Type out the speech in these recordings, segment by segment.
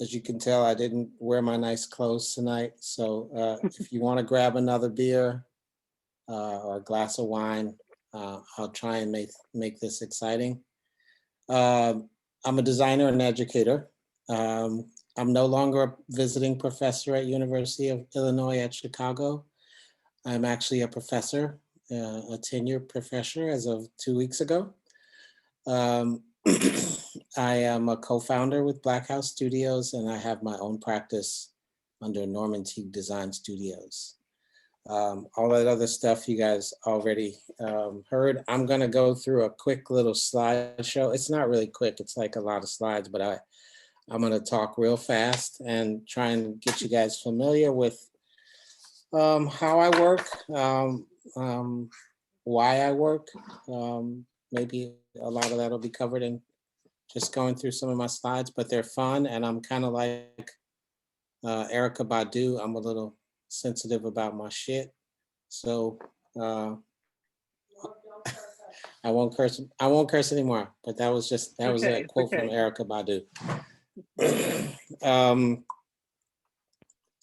As you can tell, I didn't wear my nice clothes tonight. So if you want to grab another beer or a glass of wine, I'll try and make this exciting. I'm a designer and educator. I'm no longer a visiting professor at University of Illinois at Chicago. I'm actually a professor, a tenured professor as of 2 weeks ago. I am a co-founder with Black House Studios, and I have my own practice under Norman Teague Design Studios. All that other stuff you guys already heard. I'm gonna go through a quick little slideshow. It's not really quick, it's like a lot of slides, but I'm gonna talk real fast and try and get you guys familiar with how I work, why I work. Maybe a lot of that will be covered in just going through some of my slides, but they're fun, and I'm kind of like Erykah Badu. I'm a little sensitive about my shit, so I won't curse. I won't curse anymore. But that was a quote from Erykah Badu.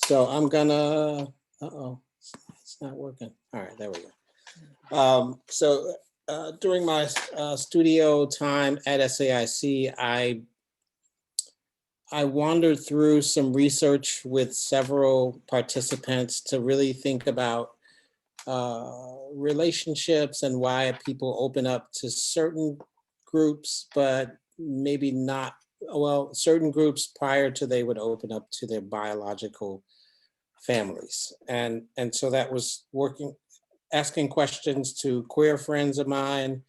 So I'm gonna. It's not working. All right, there we go. During my studio time at SAIC, I wandered through some research with several participants to really think about relationships and why people open up to certain groups, but maybe not, well, certain groups prior to they would open up to their biological families. And so that was asking questions to queer friends of mine,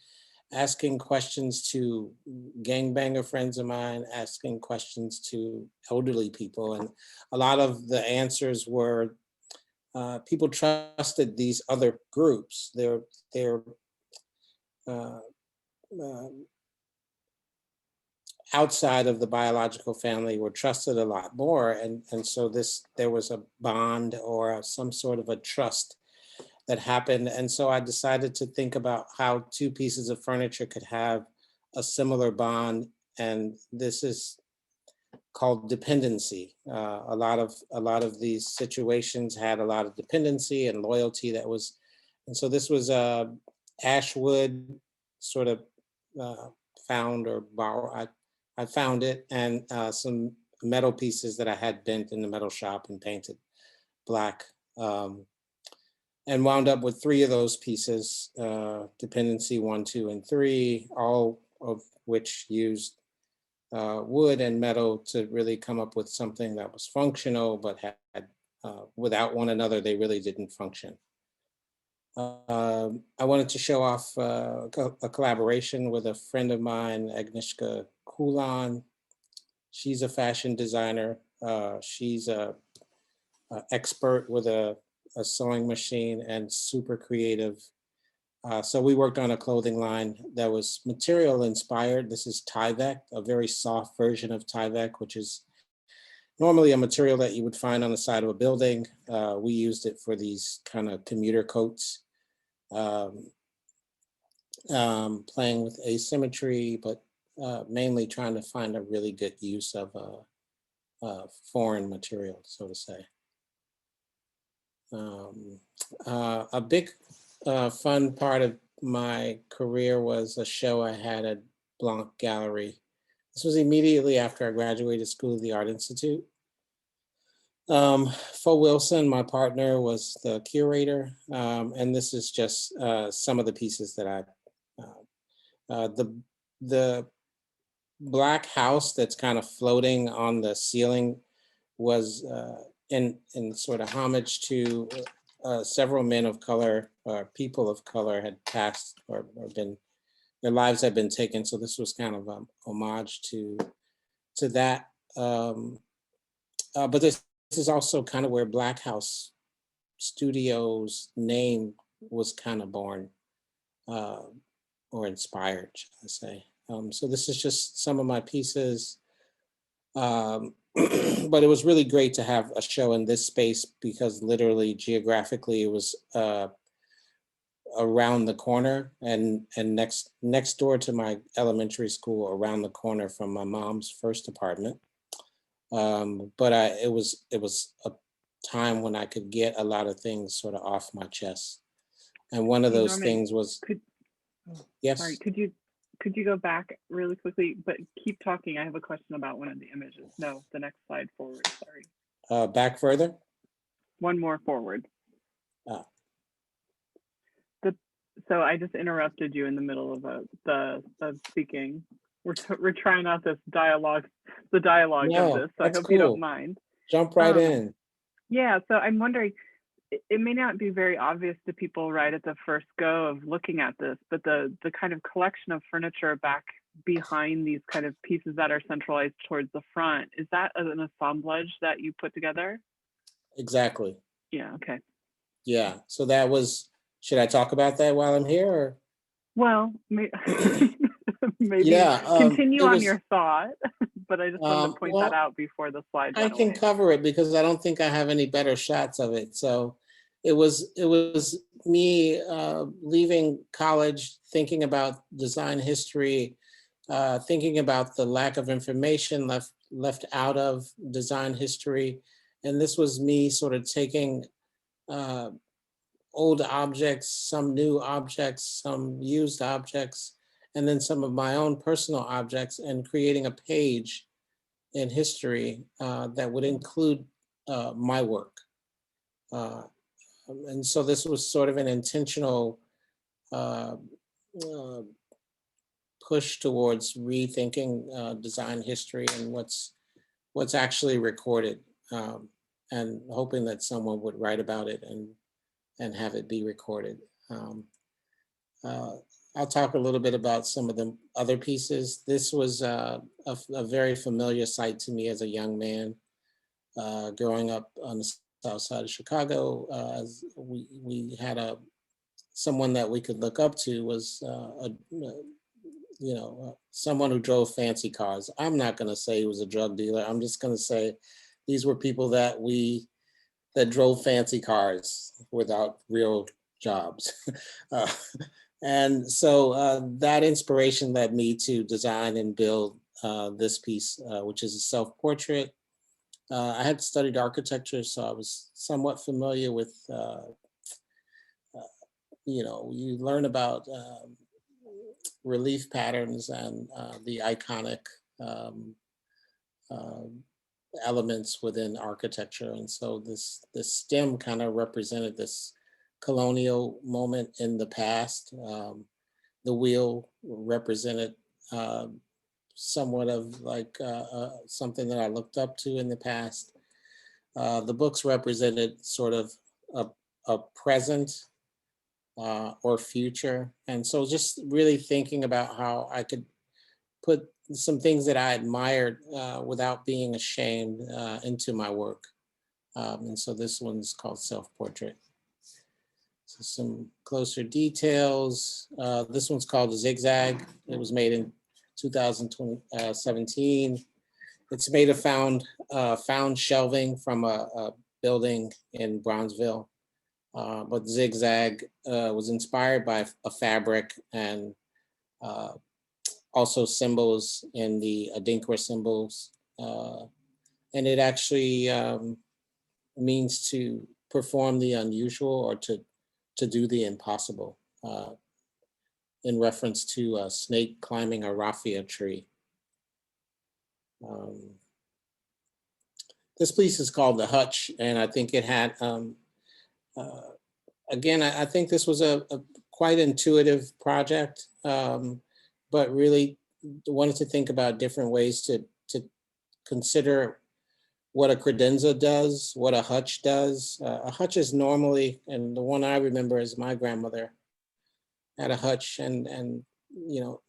asking questions to gangbanger friends of mine, asking questions to elderly people. And a lot of the answers were people trusted these other groups. They're outside of the biological family were trusted a lot more. And so there was a bond or some sort of a trust that happened. And so I decided to think about how two pieces of furniture could have a similar bond. And this is called dependency. A lot of these situations had a lot of dependency and loyalty and so this was ashwood sort of found or borrowed. I found it, and some metal pieces that I had bent in the metal shop and painted black. And wound up with 3 of those pieces, dependency 1, 2, and 3, all of which used wood and metal to really come up with something that was functional, but had without one another, they really didn't function. I wanted to show off a collaboration with a friend of mine, Agnieszka Kulan. She's a fashion designer. She's a expert with a sewing machine and super creative. So we worked on a clothing line that was material inspired. This is Tyvek, a very soft version of Tyvek, which is normally a material that you would find on the side of a building. We used it for these kind of commuter coats, playing with asymmetry, but mainly trying to find a really good use of foreign material, so to say. A big fun part of my career was a show I had at Blanc Gallery. This was immediately after I graduated School of the Art Institute. Fo Wilson, my partner, was the curator, and this is just some of the pieces that the black house that's kind of floating on the ceiling was in sort of homage to several men of color or people of color had passed or been, their lives had been taken. So this was kind of homage to that. But this is also kind of where Black House Studios name was kind of born or inspired, should I say. So this is just some of my pieces. But it was really great to have a show in this space because literally geographically it was around the corner and next door to my elementary school, around the corner from my mom's first apartment. But it was a time when I could get a lot of things sort of off my chest. And one of Hey, those Norman, things was, sorry, yes. could you go back really quickly, but keep talking. I have a question about one of the images. No, the next slide forward, sorry. Back further? One more forward. Uh, So I just interrupted you in the middle of speaking. We're trying out this dialogue, the dialogue of no, this. So I that's hope you don't cool. mind. Jump right in. Yeah, so I'm wondering, it may not be very obvious to people right at the first go of looking at this, but the kind of collection of furniture back behind these kind of pieces that are centralized towards the front, is that an assemblage that you put together? Exactly. Yeah, okay. Yeah. So that was, should I talk about that while I'm here? Or? Well, maybe Yeah. continue It on was, your thought, but I just wanted to point that well, out before the slide I went can away. cover it because I don't think I have any better shots of it. So it was me leaving college, thinking about design history, thinking about the lack of information left out of design history, and this was me sort of taking uh, old objects, some new objects, some used objects, and then some of my own personal objects, and creating a page in history that would include my work. Uh, and so this was sort of an intentional uh, uh, push towards rethinking design history and what's actually recorded, and hoping that someone would write about it and have it be recorded. Um, uh, I'll talk a little bit about some of the other pieces. This was a very familiar sight to me as a young man, growing up on the south side of Chicago. We had someone that we could look up to was someone who drove fancy cars. I'm not going to say he was a drug dealer. I'm just going to say these were people that drove fancy cars without real jobs. uh, and so that inspiration led me to design and build this piece, which is a self-portrait. I had studied architecture, so I was somewhat familiar with, you learn about relief patterns and the iconic um, uh, elements within architecture. And so this stem kind of represented this colonial moment in the past. The wheel represented uh, somewhat of like something that I looked up to in the past. The books represented sort of a present or future. And so just really thinking about how I could put some things that I admired without being ashamed into my work. And so this one's called Self-Portrait. So some closer details. This one's called Zigzag. It was made in 2017. It's made of found shelving from a building in Bronzeville. But Zigzag was inspired by a fabric and also symbols in the Adinkra symbols. And it actually means to perform the unusual or to do the impossible, in reference to a snake climbing a raffia tree. Um, this piece is called The Hutch, and I think it had, uh, again, I think this was a quite intuitive project, but really wanted to think about different ways to consider what a credenza does, what a hutch does. A hutch is normally, and the one I remember is my grandmother had a hutch, and you know,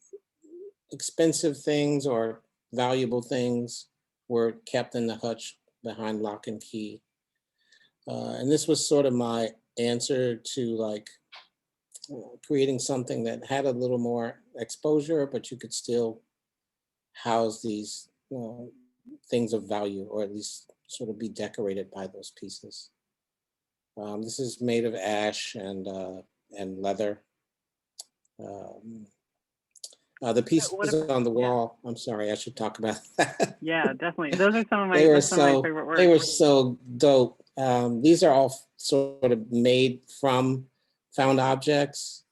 expensive things or valuable things were kept in the hutch behind lock and key. And this was sort of my answer to like creating something that had a little more exposure, but you could still house these things of value, or at least sort of be decorated by those pieces. This is made of ash and leather. Um, The pieces What about, on the yeah, wall, I'm sorry, I should talk about that. yeah, definitely. Those are some of They my, were that's some of my so, favorite they work. were so dope. These are all sort of made from found objects,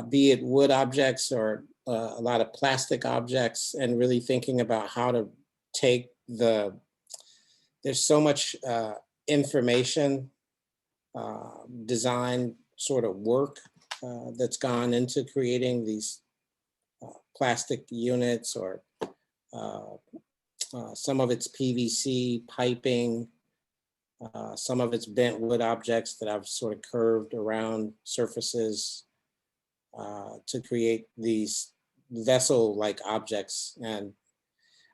be it wood objects or a lot of plastic objects, and really thinking about how to take there's so much information, design sort of work that's gone into creating these plastic units, or uh, some of it's PVC piping, some of it's bent wood objects that I've sort of curved around surfaces to create these vessel-like objects. And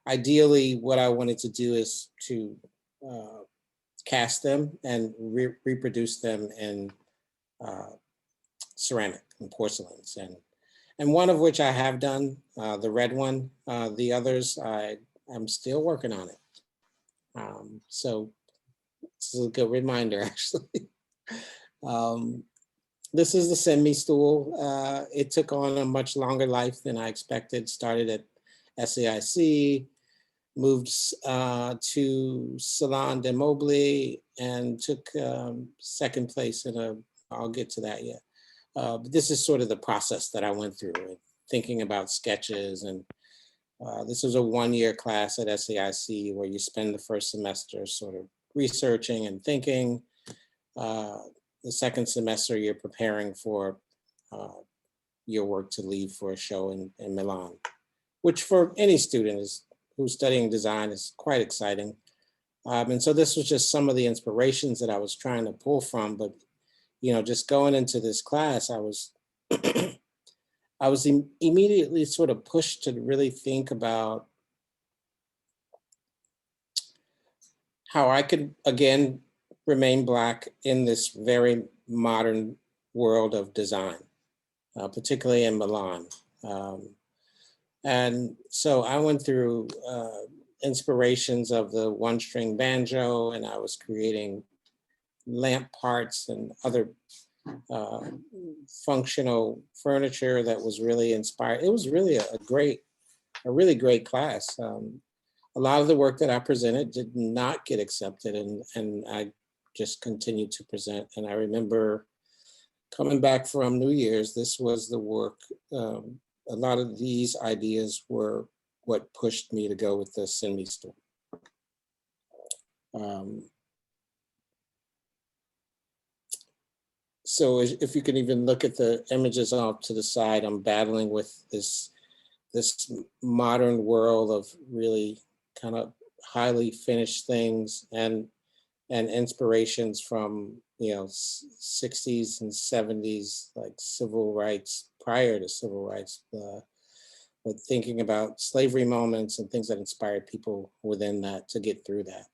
ideally, what I wanted to do is to cast them and reproduce them in uh, ceramic and porcelains, and one of which I have done, the red one. The others, I'm still working on it. So this is a good reminder, actually. Um, this is the Send Me stool. It took on a much longer life than I expected. Started at SAIC, moved to Salon de Mobile, and took second place in a, I'll get to that yet. But this is sort of the process that I went through, thinking about sketches. And this was a one-year class at SAIC where you spend the first semester sort of researching and thinking. The second semester, you're preparing for your work to leave for a show in Milan, which for any student who's studying design is quite exciting. And so this was just some of the inspirations that I was trying to pull from. But just going into this class, I was I was immediately sort of pushed to really think about how I could, again, remain Black in this very modern world of design, particularly in Milan. And so I went through inspirations of the one string banjo, and I was creating lamp parts and other uh, functional furniture that was really inspired. It was really a really great class. A lot of the work that I presented did not get accepted, and I just continued to present. And I remember coming back from New Year's, this was the work. A lot of these ideas were what pushed me to go with the Send Me story. So if you can even look at the images off to the side, I'm battling with this modern world of really kind of highly finished things, and inspirations from 60s and 70s, like civil rights, prior to civil rights, but thinking about slavery moments and things that inspired people within that to get through that.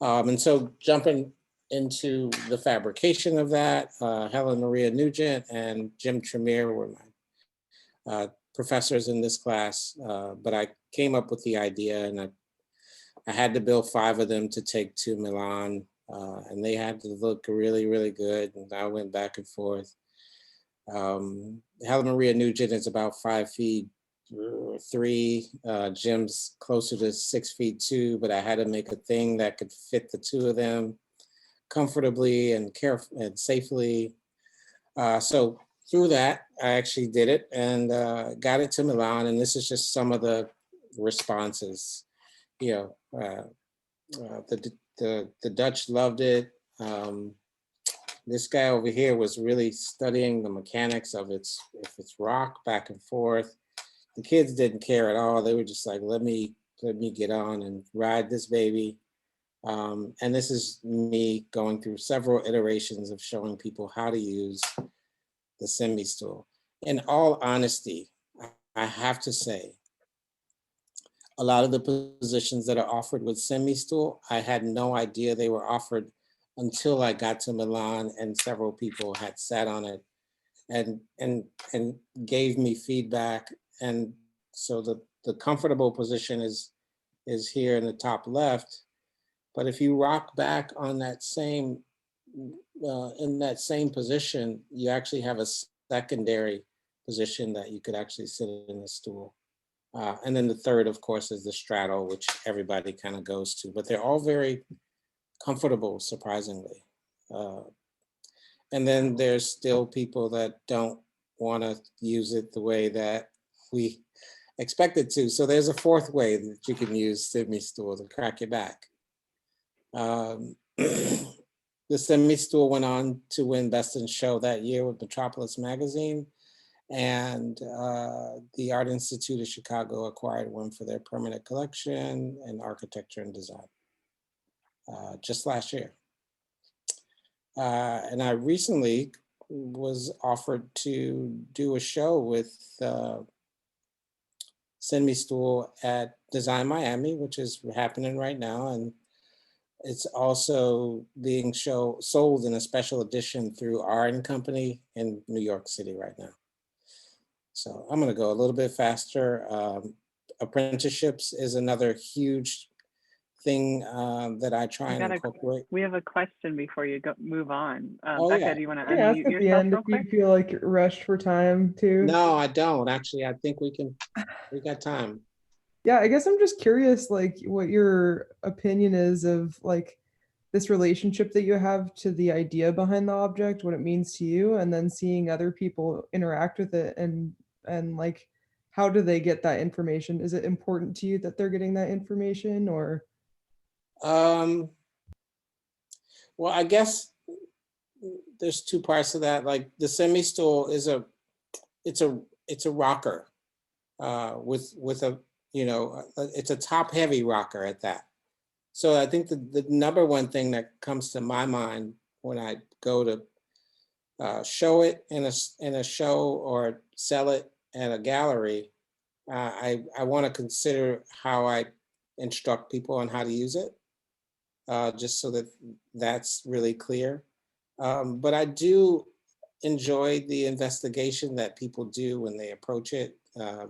And so jumping into the fabrication of that, Helen Maria Nugent and Jim Tremere were my professors in this class, but I came up with the idea, and I had to build 5 of them to take to Milan, and they had to look really, really good. And I went back and forth. Helen Maria Nugent is about 5'3". Jim's closer to 6'2", but I had to make a thing that could fit the 2 of them comfortably and carefully and safely. So through that, I actually did it and got it to Milan. And this is just some of the responses. The Dutch loved it. This guy over here was really studying the mechanics of if it's rock back and forth. The kids didn't care at all. They were just like, let me get on and ride this baby. And this is me going through several iterations of showing people how to use the Send Me stool. In all honesty, I have to say, a lot of the positions that are offered with Send Me stool, I had no idea they were offered until I got to Milan and several people had sat on it and gave me feedback. And so the comfortable position is here in the top left. But if you rock back on that same in that same position, you actually have a secondary position that you could actually sit in a stool. And then the third, of course, is the straddle, which everybody kind of goes to, but they're all very comfortable, surprisingly. Uh, and then there's still people that don't want to use it the way that we expect it to. So there's a fourth way that you can use semi-stool to crack your back. The semi-stool went on to win Best in Show that year with Metropolis Magazine, and the Art Institute of Chicago acquired one for their permanent collection in architecture and design just last year. And I recently was offered to do a show with semi-stool at Design Miami, which is happening right now, and it's also being sold in a special edition through R& Company in New York City right now. So I'm going to go a little bit faster. Apprenticeships is another huge thing that I try and incorporate. We have a question before you move on. Oh, Becca, yeah. do you want to Yeah, ask unmute at the yourself end real if you quick? feel like you're rushed for time too. No, I don't. Actually, I think we got time. Yeah, I guess I'm just curious, like, what your opinion is of like this relationship that you have to the idea behind the object, what it means to you, and then seeing other people interact with it, and like, how do they get that information? Is it important to you that they're getting that information, or? Well, I guess there's two parts to that. Like the semi-stool is it's a rocker with a, it's a top heavy rocker at that. So I think the number one thing that comes to my mind when I go to show it in a show or sell it at a gallery, I want to consider how I instruct people on how to use it, just so that that's really clear. But I do enjoy the investigation that people do when they approach it.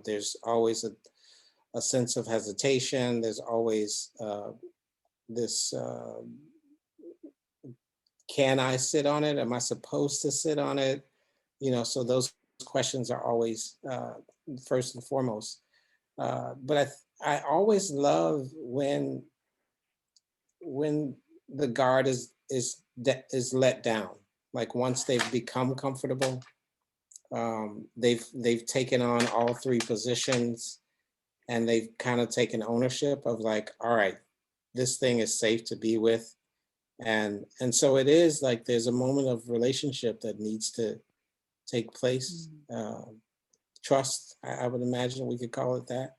There's always a sense of hesitation. There's always this, can I sit on it? Am I supposed to sit on it? So those questions are always first and foremost. But I always love when the guard is let down. Like once they've become comfortable, they've taken on all three positions, and they've kind of taken ownership of like, all right, this thing is safe to be with. And so it is like there's a moment of relationship that needs to take place. Trust, I would imagine we could call it that.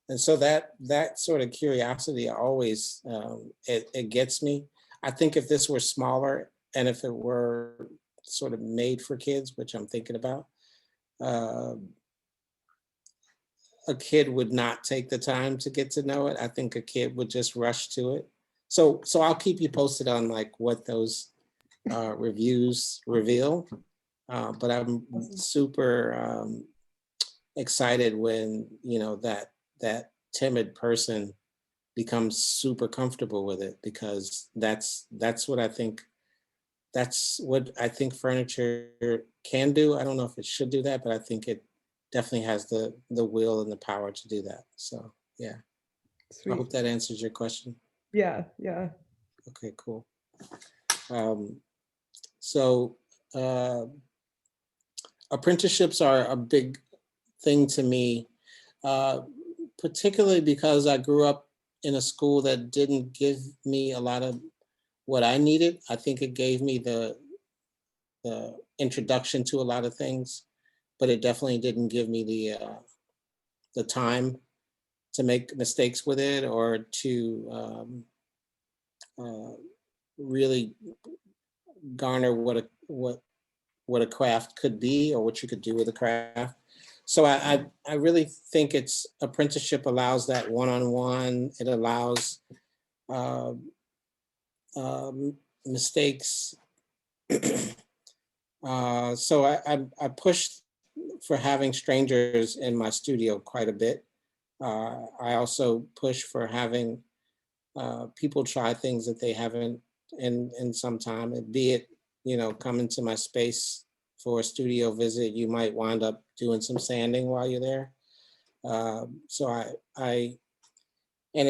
And so that sort of curiosity always, it gets me. I think if this were smaller and if it were sort of made for kids, which I'm thinking about, a kid would not take the time to get to know it. I think a kid would just rush to it. So I'll keep you posted on like what those reviews reveal. But I'm super excited when, that timid person becomes super comfortable with it, because that's what I think furniture can do. I don't know if it should do that, but I think it definitely has the will and the power to do that. So yeah. Sweet. I hope that answers your question. Yeah. Okay, cool. So apprenticeships are a big thing to me, particularly because I grew up in a school that didn't give me a lot of what I needed. I think it gave me the introduction to a lot of things, but it definitely didn't give me the time to make mistakes with it, or to really garner what a craft could be, or what you could do with a craft. So I really think apprenticeship allows that one-on-one. It allows mistakes. So I pushed for having strangers in my studio quite a bit. I also push for having people try things that they haven't in some time, and be it, come into my space for a studio visit, you might wind up doing some sanding while you're there. So and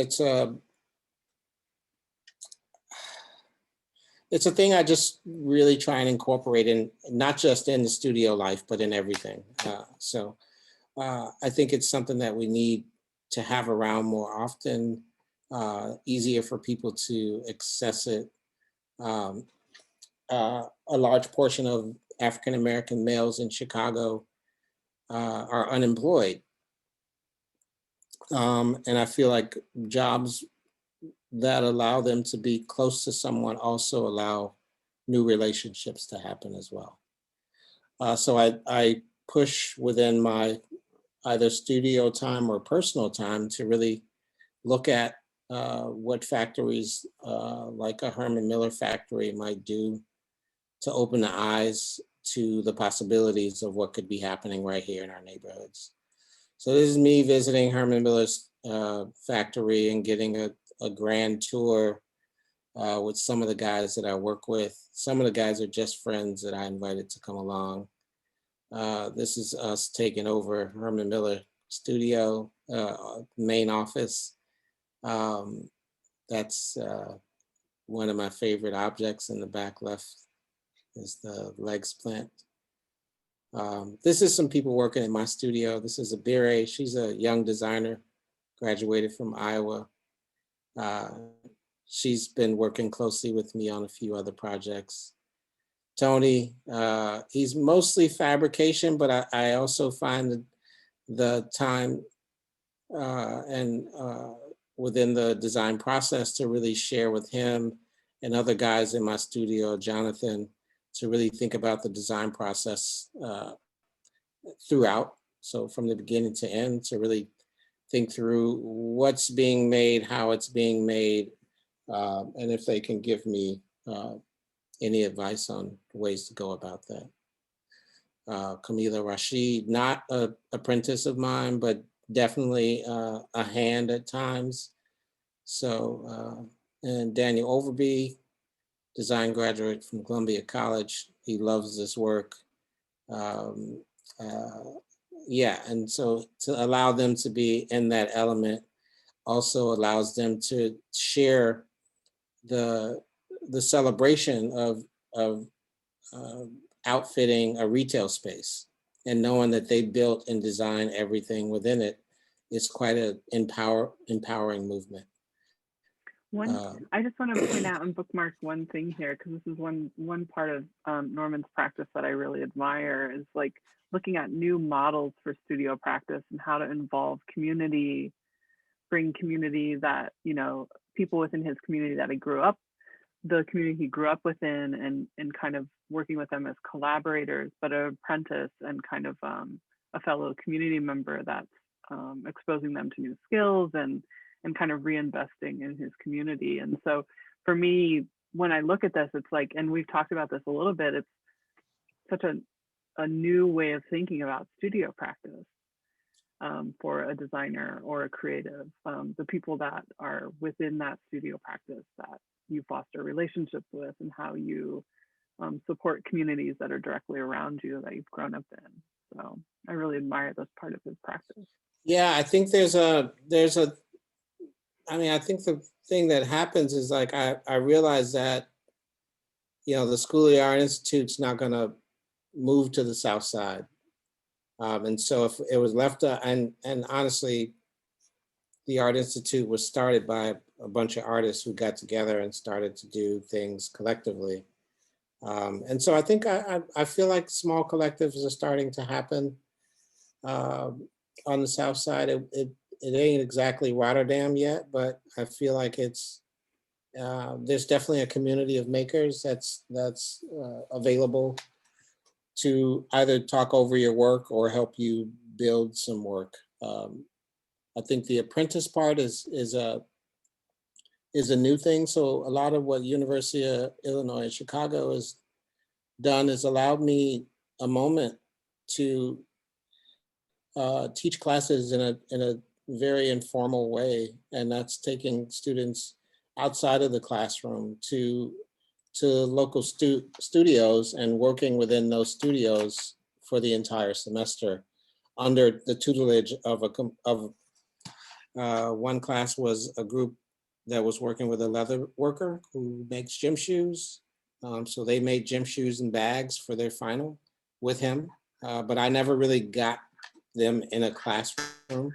it's a thing I just really try and incorporate in, not just in the studio life, but in everything. I think it's something that we need to have around more often, easier for people to access it. A large portion of African-American males in Chicago are unemployed. And I feel like jobs that allow them to be close to someone also allow new relationships to happen as well. So I push within my either studio time or personal time to really look at what factories like a Herman Miller factory might do to open the eyes to the possibilities of what could be happening right here in our neighborhoods. So this is me visiting Herman Miller's factory and getting a grand tour with some of the guys that I work with. Some of the guys are just friends that I invited to come along. This is us taking over Herman Miller studio, main office. That's one of my favorite objects in the back left is the leg splint. This is some people working in my studio. This is Abire. She's a young designer, graduated from Iowa. She's been working closely with me on a few other projects. Tony, he's mostly fabrication, but I also find the time and within the design process to really share with him and other guys in my studio, Jonathan, to really think about the design process throughout. So from the beginning to end, to really think through what's being made, how it's being made, and if they can give me any advice on ways to go about that. Camila Rashid, not an apprentice of mine, but definitely a hand at times. So, and Daniel Overby, design graduate from Columbia College. He loves this work. Yeah, and so to allow them to be in that element also allows them to share the celebration of outfitting a retail space and knowing that they built and designed everything within it. It's quite an empowering movement. I just want to point out and bookmark one thing here, because this is one part of Norman's practice that I really admire, is like looking at new models for studio practice and how to involve community, bring community that, you know, people within his community that the community he grew up within, and kind of working with them as collaborators, but an apprentice and kind of a fellow community member that's exposing them to new skills and kind of reinvesting in his community. And so for me, when I look at this, it's like, and we've talked about this a little bit, it's such a new way of thinking about studio practice for a designer or a creative. The people that are within that studio practice that you foster relationships with, and how you support communities that are directly around you that you've grown up in. So I really admire this part of his practice. Yeah, I think I think the thing that happens is, like, I realize that, you know, the School of the Art Institute's not going to move to the South Side. And so if it was left, and honestly, the Art Institute was started by a bunch of artists who got together and started to do things collectively. And so I think I feel like small collectives are starting to happen on the South Side. It ain't exactly Rotterdam yet, but I feel like it's there's definitely a community of makers that's available to either talk over your work or help you build some work. I think the apprentice part is a new thing. So a lot of what University of Illinois Chicago has done is allowed me a moment to teach classes in a very informal way, and that's taking students outside of the classroom to to local studios and working within those studios for the entire semester under the tutelage of one class was a group that was working with a leather worker who makes gym shoes. So they made gym shoes and bags for their final with him. But I never really got them in a classroom.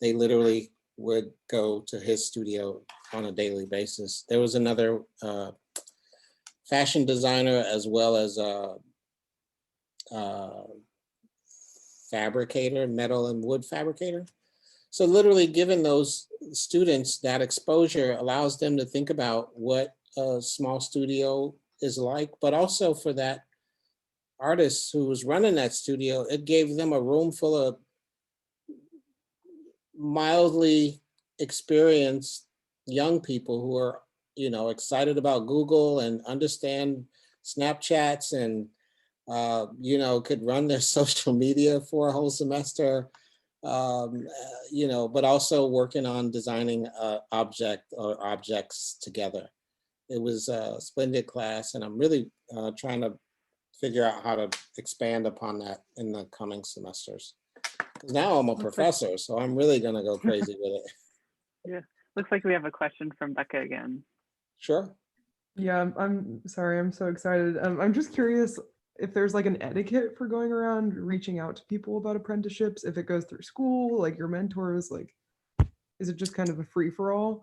They literally would go to his studio on a daily basis. There was another fashion designer as well as a fabricator, metal and wood fabricator. So literally giving those students that exposure allows them to think about what a small studio is like, but also for that artist who was running that studio, it gave them a room full of mildly experienced young people who are, excited about Google and understand Snapchats and, could run their social media for a whole semester, but also working on designing object or objects together. It was a splendid class, and I'm really trying to figure out how to expand upon that in the coming semesters. Because now I'm a professor, so I'm really gonna go crazy with it. Yeah, looks like we have a question from Becca again. Sure. Yeah, I'm sorry, I'm so excited. I'm just curious if there's like an etiquette for going around reaching out to people about apprenticeships, if it goes through school, like your mentors, like, is it just kind of a free for all?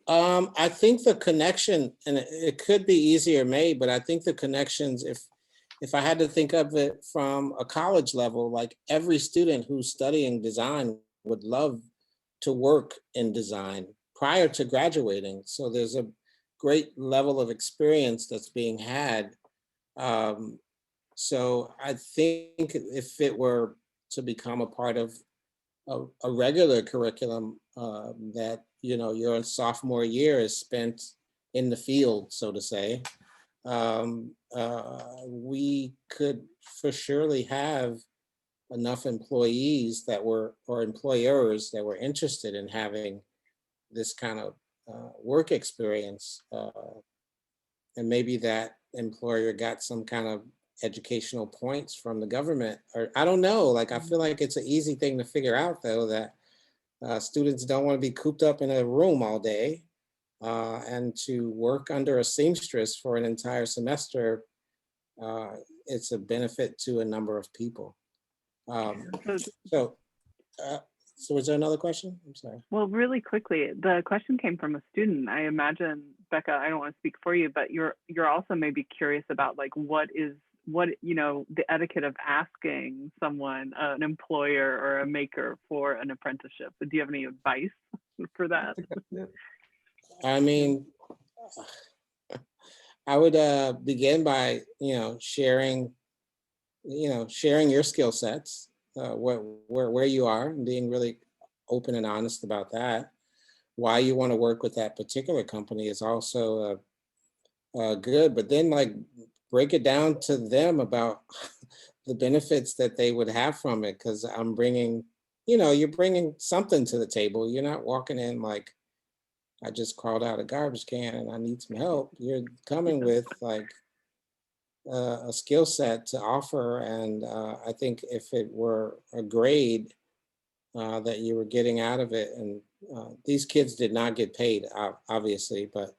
I think the connection, and it could be easier made, but I think the connections, if I had to think of it from a college level, like every student who's studying design would love to work in design prior to graduating. So there's a great level of experience that's being had. So I think if it were to become a part of a regular curriculum, that, your sophomore year is spent in the field, so to say, we could for surely have enough employees or employers that were interested in having this kind of work experience. And maybe that employer got some kind of educational points from the government, or I don't know, like, I feel like it's an easy thing to figure out though, that students don't want to be cooped up in a room all day, and to work under a seamstress for an entire semester, it's a benefit to a number of people. So is there another question? I'm sorry. Well, really quickly, the question came from a student. I imagine, Becca, I don't want to speak for you, but you're also maybe curious about like what the etiquette of asking someone, an employer or a maker, for an apprenticeship. Do you have any advice for that? I mean, I would begin by sharing your skill sets, where you are, and being really open and honest about that. Why you want to work with that particular company is also good, but then like break it down to them about the benefits that they would have from it. Because I'm bringing, you're bringing something to the table. You're not walking in like, I just crawled out a garbage can and I need some help. You're coming with like a skill set to offer. And I think if it were a grade that you were getting out of it, and these kids did not get paid, obviously, but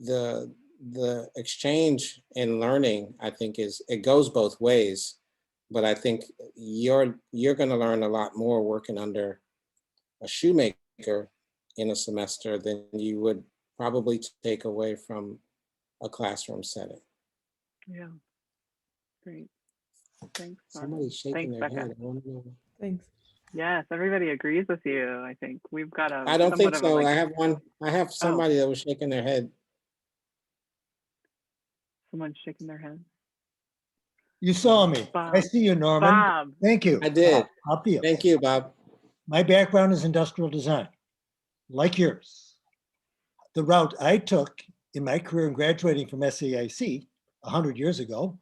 the exchange in learning, I think, it goes both ways. But I think you're going to learn a lot more working under a shoemaker in a semester than you would probably take away from a classroom setting. Yeah, great. Thanks. Somebody's shaking their Becca. head. I want to know. Thanks. Yes, everybody agrees with you. I think we've got a. I don't think somewhat of a, so. I have somebody that was shaking their head. Someone's shaking their head. You saw me. Bob. I see you, Norman. Bob. Thank you. I did. Up you. Thank you, Bob. My background is industrial design, like yours. The route I took in my career in graduating from SAIC 100 years ago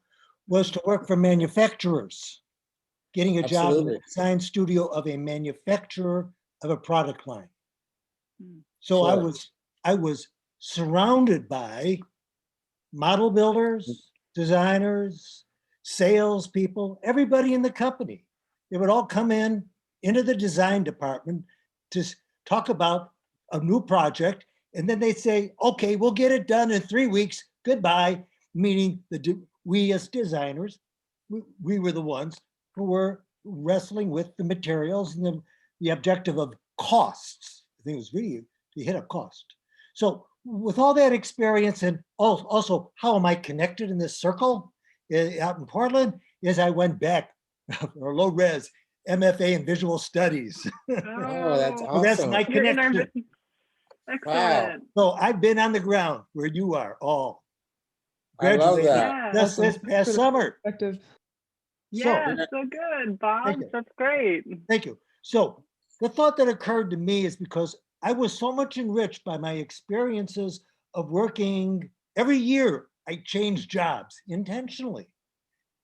was to work for manufacturers, getting a job in the design studio of a manufacturer of a product line. So Sure. I was surrounded by model builders, designers, salespeople, everybody in the company. They would all come into the design department to talk about a new project. And then they'd say, okay, we'll get it done in 3 weeks. Goodbye. Meaning we as designers, we were the ones who were wrestling with the materials and the objective of costs. I think it was really to hit a cost. So with all that experience, and also how am I connected in this circle out in Portland, is I went back for low res MFA in visual studies. Oh, that's So that's awesome. my You're in our connection. Excellent. So I've been on the ground where you are all I love graduated that. Yeah. just this past summer. Perspective. Yeah, so good, Bob. Thank you. That's great. Thank you. So the thought that occurred to me is because I was so much enriched by my experiences of working every year. I changed jobs intentionally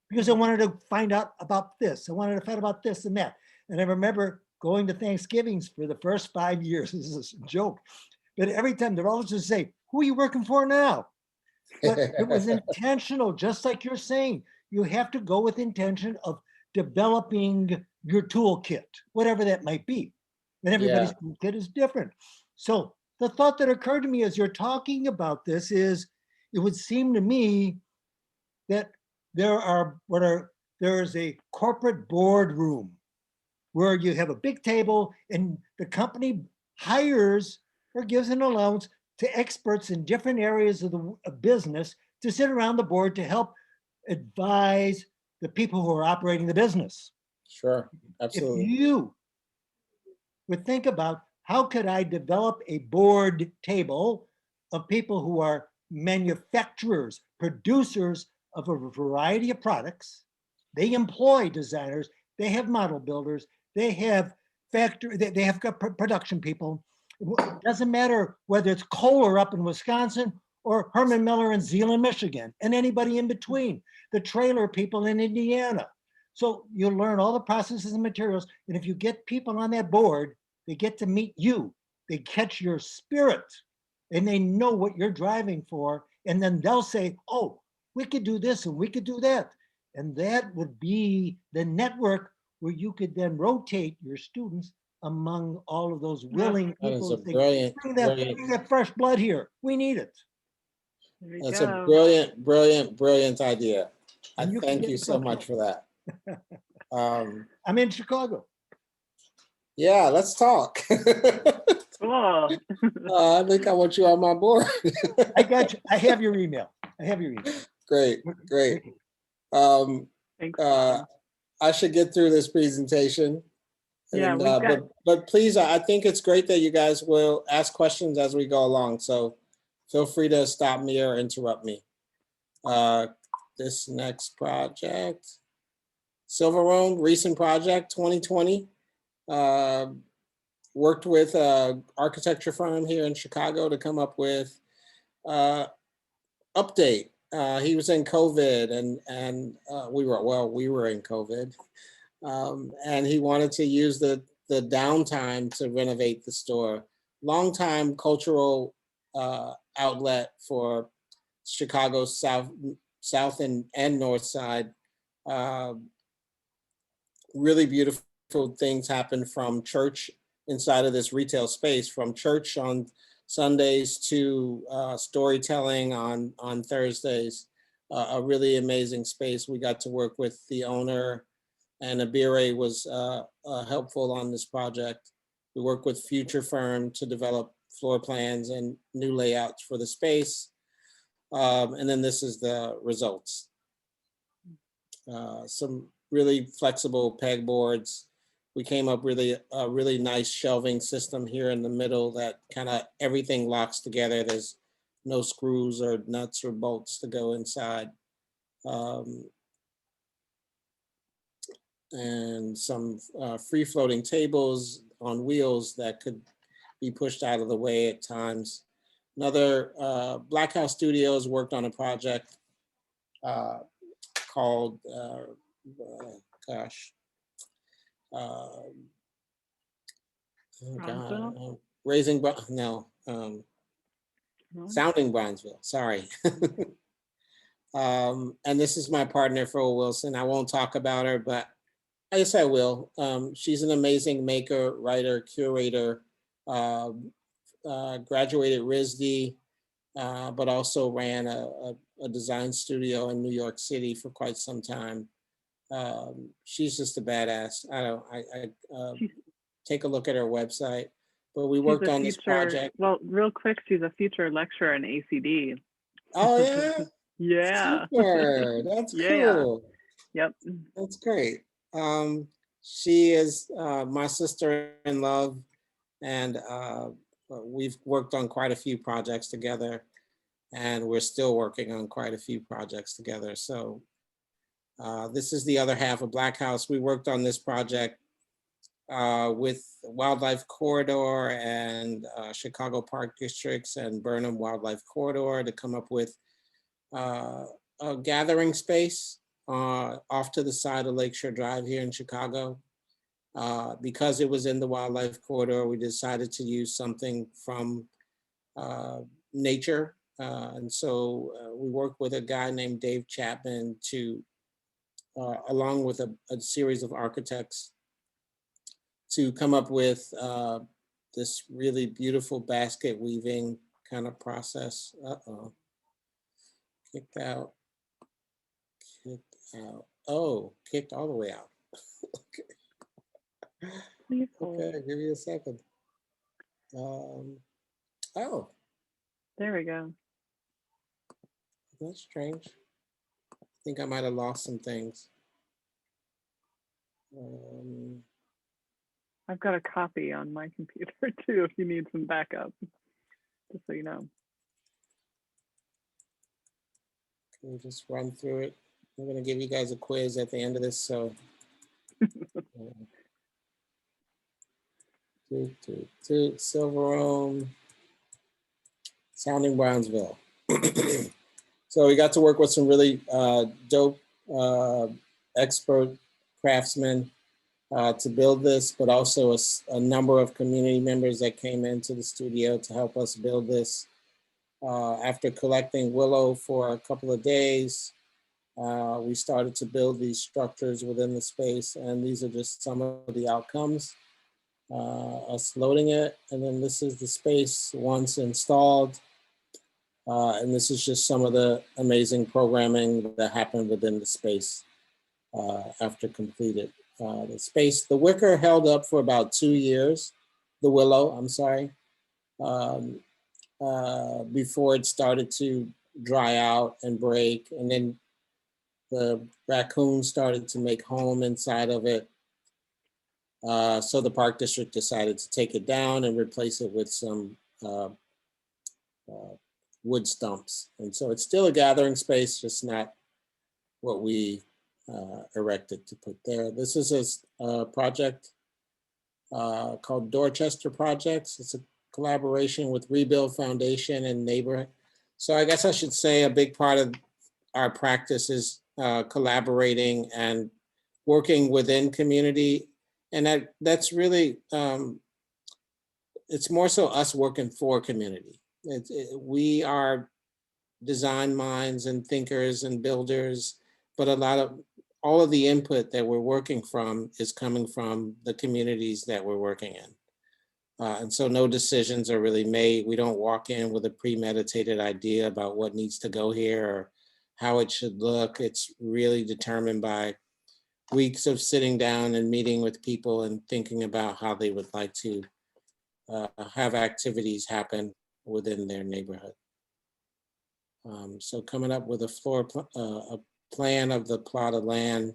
because I wanted to find out about this. I wanted to find out about this and that. And I remember going to Thanksgivings for the first 5 years. This is a joke. But every time they're always just say, who are you working for now? But it was intentional, just like you're saying. You have to go with intention of developing your toolkit, whatever that might be. And everybody's toolkit is different. So the thought that occurred to me as you're talking about this is, it would seem to me that there is a corporate boardroom where you have a big table and the company hires or gives an allowance to experts in different areas of the business to sit around the board to help advise the people who are operating the business. Sure, If absolutely. you would think about how could I develop a board table of people who are manufacturers, producers of a variety of products, they employ designers, they have model builders, they have they have production people. It doesn't matter whether it's Kohler up in Wisconsin or Herman Miller in Zeeland, Michigan, and anybody in between, the trailer people in Indiana. So you learn all the processes and materials. And if you get people on that board, they get to meet you, they catch your spirit, and they know what you're driving for. And then they'll say, oh, we could do this and we could do that. And that would be the network where you could then rotate your students among all of those willing That is people. a brilliant, Bring brilliant. that fresh blood here. We need it. There you That's go. a brilliant, brilliant, brilliant idea. I And you can thank get you so from much for that. I'm in Chicago. Yeah, let's talk. Cool. I think I want you on my board. I got you. I have your email. I have your email. Great, great. Thanks. I should get through this presentation. Yeah, And, we've got- but please, I think it's great that you guys will ask questions as we go along. So feel free to stop me or interrupt me. This next project, Silver Road, recent project, 2020. Worked with an architecture firm here in Chicago to come up with update. He was in COVID and we were in COVID. And he wanted to use the downtime to renovate the store. Longtime cultural outlet for Chicago's south and north side. Really beautiful things happen from church inside of this retail space, from church on Sundays to storytelling on Thursdays. A really amazing space. We got to work with the owner, and Abire was helpful on this project. We worked with Future Firm to develop floor plans and new layouts for the space. And then this is the results. Some really flexible pegboards. We came up with a really nice shelving system here in the middle that kind of everything locks together. There's no screws or nuts or bolts to go inside. And some free floating tables on wheels that could be pushed out of the way at times. Another Black House Studios worked on a project called, Raising, no, Sounding Brownsville, sorry. And this is my partner, Fro Wilson. I won't talk about her, but I guess I will. She's an amazing maker, writer, curator, graduated RISD, but also ran a design studio in New York City for quite some time. She's just a badass. Take a look at her website. But we worked on this project. Well, real quick, she's a future lecturer in ACD. Oh yeah. Yeah. Super. That's cool. Yep. That's great. She is my sister in love, and we've worked on quite a few projects together, and we're still working on quite a few projects together. So this is the other half of Black House. We worked on this project with Wildlife Corridor and Chicago Park Districts and Burnham Wildlife Corridor to come up with a gathering space off to the side of Lakeshore Drive here in Chicago. Because it was in the Wildlife Corridor, we decided to use something from nature. And so we worked with a guy named Dave Chapman to, along with a series of architects, to come up with this really beautiful basket weaving kind of process. Kicked out. Oh, kicked all the way out. Okay, give me a second. Oh, there we go. That's strange. I think I might have lost some things. I've got a copy on my computer too, if you need some backup, just so you know. Can we just run through it? I'm gonna give you guys a quiz at the end of this, so. Silver Roam, Sounding Brownsville. So we got to work with some really dope expert craftsmen to build this, but also a number of community members that came into the studio to help us build this. After collecting willow for a couple of days, we started to build these structures within the space, and these are just some of the outcomes. Us loading it, and then this is the space once installed. And this is just some of the amazing programming that happened within the space after completed. The wicker held up for about 2 years, the willow, I'm sorry, before it started to dry out and break. And then the raccoons started to make home inside of it. So the park district decided to take it down and replace it with some wood stumps. And so it's still a gathering space, just not what we erected to put there. This is a project called Dorchester Projects. It's a collaboration with Rebuild Foundation and neighborhood. So I guess I should say a big part of our practice is collaborating and working within community. And that's really, it's more so us working for community. We are design minds and thinkers and builders, but all of the input that we're working from is coming from the communities that we're working in. And so no decisions are really made. We don't walk in with a premeditated idea about what needs to go here or how it should look. It's really determined by weeks of sitting down and meeting with people and thinking about how they would like to have activities happen within their neighborhood. So coming up with a plan of the plot of land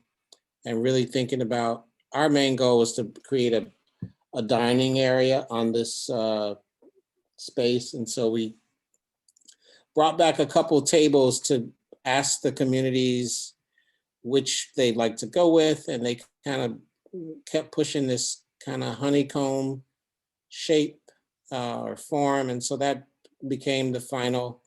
and really thinking about, our main goal was to create a dining area on this space. And so we brought back a couple tables to ask the communities which they'd like to go with. And they kind of kept pushing this kind of honeycomb shape or form. And so that became the final.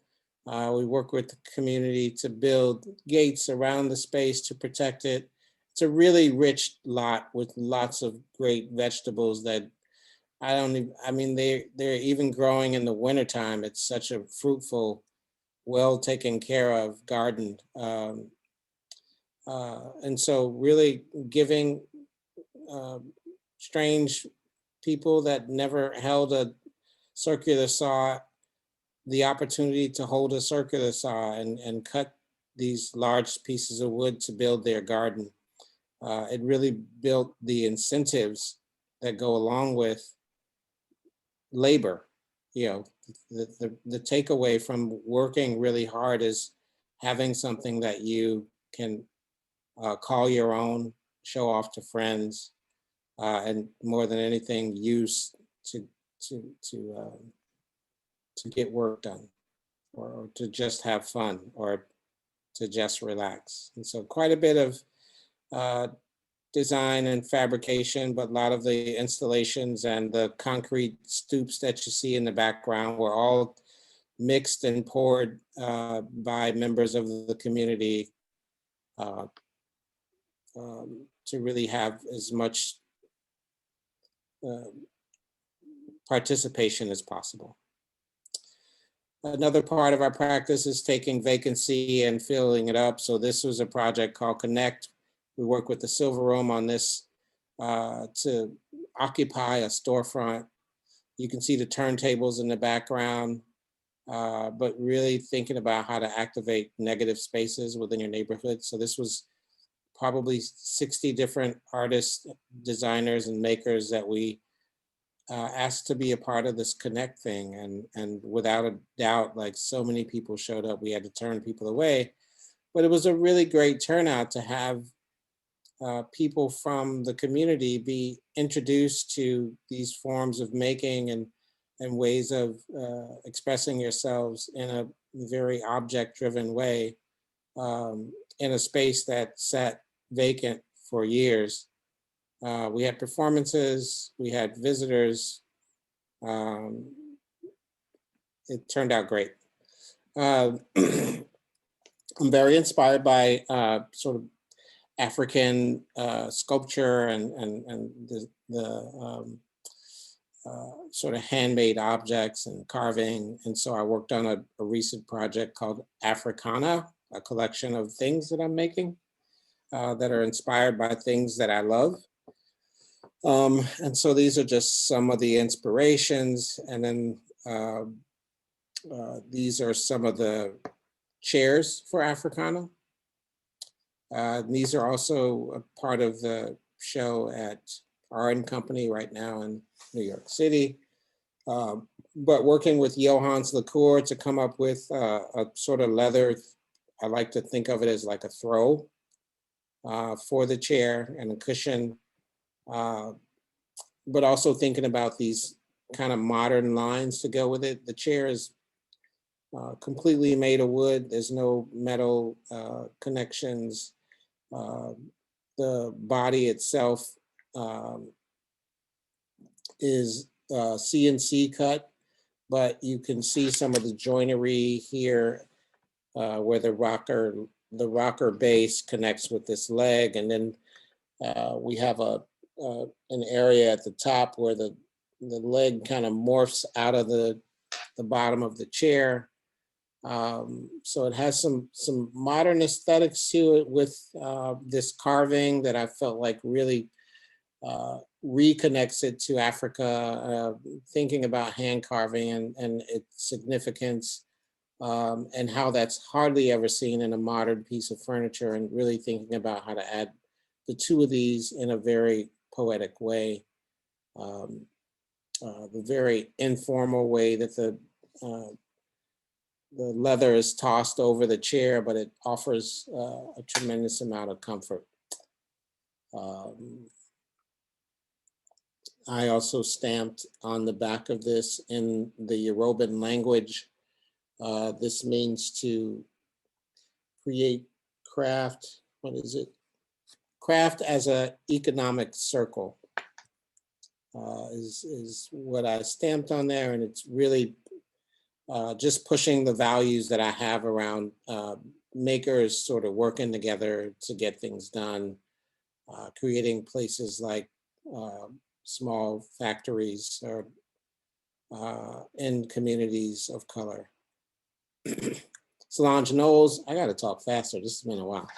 We work with the community to build gates around the space to protect it. It's a really rich lot with lots of great vegetables that I don't even, I mean, they're even growing in the wintertime. It's such a fruitful, well taken care of garden. And so really giving strange people that never held a circular saw the opportunity to hold a circular saw and cut these large pieces of wood to build their garden. It really built the incentives that go along with labor. You know, the takeaway from working really hard is having something that you can call your own, show off to friends, and more than anything, use to to to to get work done, or to just have fun, or to just relax. And so, quite a bit of uh, design and fabrication, but a lot of the installations and the concrete stoops that you see in the background were all mixed and poured by members of the community uh, to really have as much uh, participation as possible. Another part of our practice is taking vacancy and filling it up. So this was a project called Connect. We work with the Silver Room on this to occupy a storefront. You can see the turntables in the background, but really thinking about how to activate negative spaces within your neighborhood. So this was probably 60 different artists, designers, and makers that we asked to be a part of this Connect thing. And without a doubt, like so many people showed up, we had to turn people away. But it was a really great turnout to have people from the community be introduced to these forms of making and ways of expressing yourselves in a very object-driven way in a space that sat vacant for years. We had performances, we had visitors. Um, it turned out great. I'm very inspired by sort of African sculpture and the sort of handmade objects and carving. And so I worked on a recent project called Africana, a collection of things that I'm making that are inspired by things that I love. And so these are just some of the inspirations. And then these are some of the chairs for Africana. These are also a part of the show at Art and Company right now in New York City. But working with Johannes Lacour to come up with a sort of leather, I like to think of it as like a throw for the chair and a cushion, but also thinking about these kind of modern lines to go with it. The chair is completely made of wood. There's no metal connections. The body itself is CNC cut, but you can see some of the joinery here where the rocker base connects with this leg. And then we have an area at the top where the leg kind of morphs out of the bottom of the chair. So it has some modern aesthetics to it with this carving that I felt like really reconnects it to Africa, thinking about hand carving and its significance, and how that's hardly ever seen in a modern piece of furniture, and really thinking about how to add the two of these in a very poetic way. The very informal way that the leather is tossed over the chair, but it offers a tremendous amount of comfort. I also stamped on the back of this in the Yoruban language. This means to create craft, what is it? Craft as an economic circle is what I stamped on there. And it's really just pushing the values that I have around makers sort of working together to get things done, creating places like small factories or in communities of color. Solange Knowles, I gotta talk faster, this has been a while.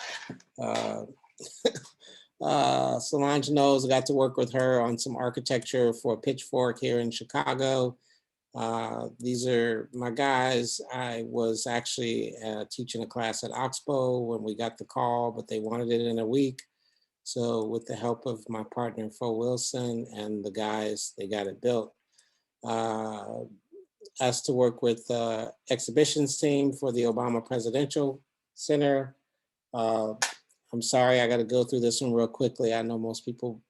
Solange Knowles, I got to work with her on some architecture for Pitchfork here in Chicago. These are my guys. I was actually teaching a class at Oxbow when we got the call, but they wanted it in a week. So with the help of my partner, Fo Wilson, and the guys, they got it built. Asked to work with exhibitions team for the Obama Presidential Center. I'm sorry, I got to go through this one real quickly. I know most people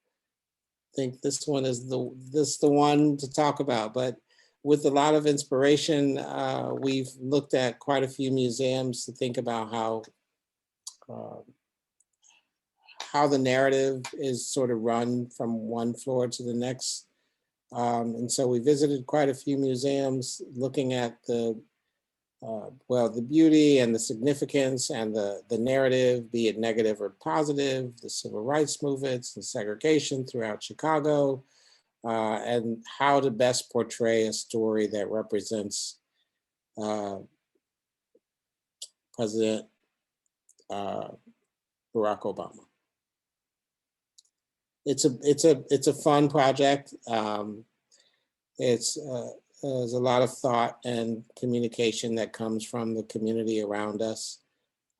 think this one is the one to talk about, but with a lot of inspiration, we've looked at quite a few museums to think about how the narrative is sort of run from one floor to the next. And so we visited quite a few museums looking at the beauty and the significance and the narrative, be it negative or positive, the civil rights movements and segregation throughout Chicago, and how to best portray a story that represents President Barack Obama. It's a fun project. There's a lot of thought and communication that comes from the community around us.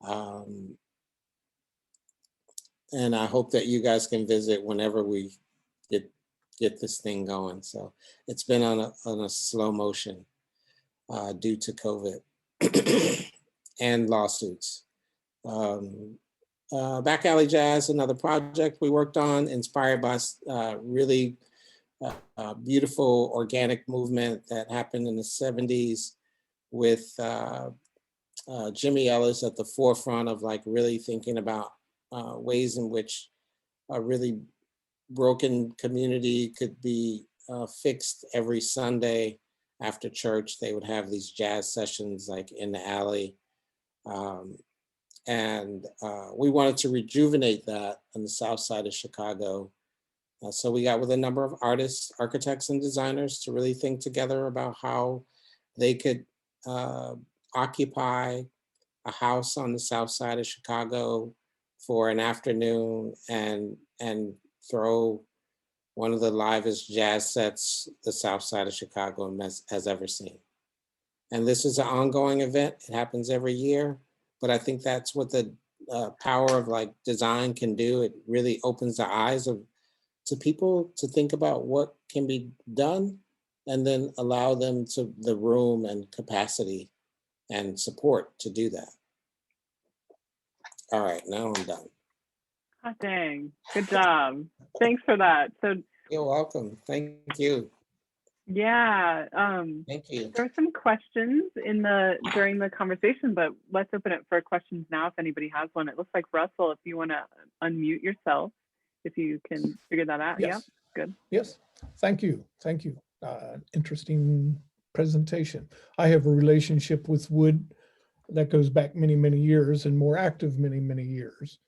And I hope that you guys can visit whenever we get this thing going. So it's been on a slow motion due to COVID and lawsuits. Back Alley Jazz, another project we worked on, inspired by really beautiful organic movement that happened in the 70s with Jimmy Ellis at the forefront of like really thinking about ways in which a really broken community could be fixed every Sunday after church. They would have these jazz sessions like in the alley. And we wanted to rejuvenate that on the south side of Chicago. So we got with a number of artists, architects, and designers to really think together about how they could occupy a house on the south side of Chicago for an afternoon and throw one of the livest jazz sets the south side of Chicago has ever seen. And this is an ongoing event. It happens every year, but I think that's what the power of like design can do. It really opens the eyes to people to think about what can be done and then allow them to the room and capacity and support to do that. All right, now I'm done. Oh, dang, good job. Thanks for that. So You're welcome. Thank you. yeah, Thank you. there were some questions during the conversation, but let's open it for questions now if anybody has one. It looks like Russell, if you want to unmute yourself, if you can figure that out. Yes. Yeah, good. Yes, thank you. Thank you. Interesting presentation. I have a relationship with wood that goes back many, many years and more active many, many years.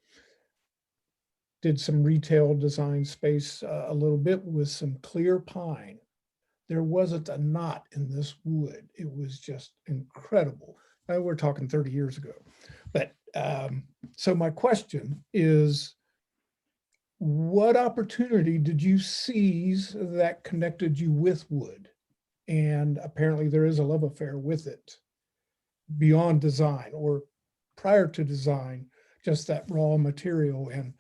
Did some retail design space a little bit with some clear pine. There wasn't a knot in this wood. It was just incredible. We're talking 30 years ago. But so my question is, what opportunity did you seize that connected you with wood? And apparently there is a love affair with it beyond design or prior to design, just that raw material and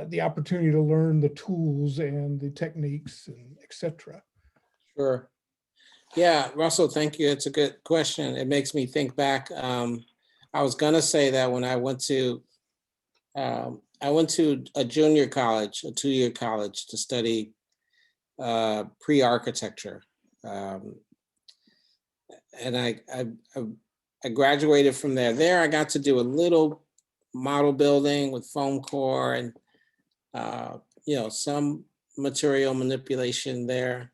the opportunity to learn the tools and the techniques and et cetera. Sure. Yeah, Russell, thank you. It's a good question. It makes me think back. I was gonna say that when I went to a junior college, a 2-year college to study pre-architecture. And I graduated from there. There I got to do a little model building with foam core and some material manipulation there.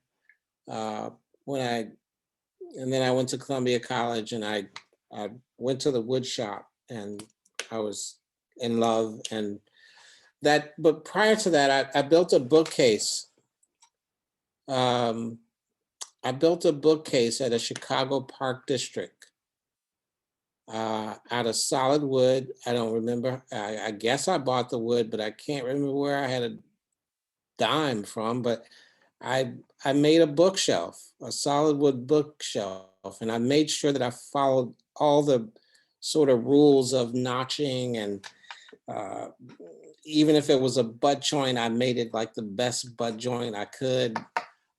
And then I went to Columbia College and I went to the wood shop and I was in love but prior to that, I built a bookcase I built a bookcase at a Chicago Park District out of solid wood. I don't remember. I guess I bought the wood, but I can't remember where I had a dime from. But I made a bookshelf, a solid wood bookshelf, and I made sure that I followed all the sort of rules of notching, and even if it was a butt joint, I made it like the best butt joint I could.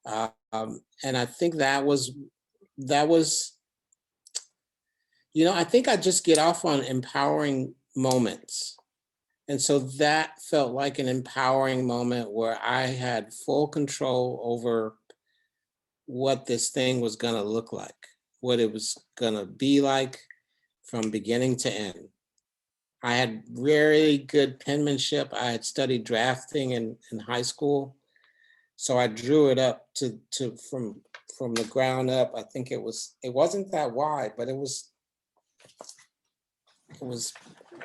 And I think that was, you know, I think I just get off on empowering moments. And so that felt like an empowering moment where I had full control over what this thing was going to look like, what it was going to be like from beginning to end. I had very good penmanship. I had studied drafting in high school. So I drew it up from the ground up. I think it wasn't that wide, but it was,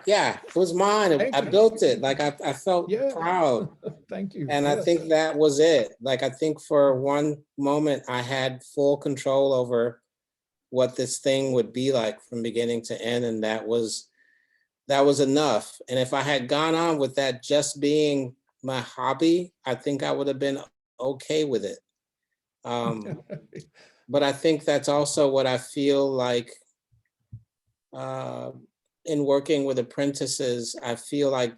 yeah, it was mine. Thank I you. built it. Like I felt Yeah. proud. Thank you. And I Yes. think that was it. Like, I think for one moment I had full control over what this thing would be like from beginning to end. And that was enough. And if I had gone on with that just being my hobby, I think I would have been okay with it. But I think that's also what I feel like in working with apprentices. I feel like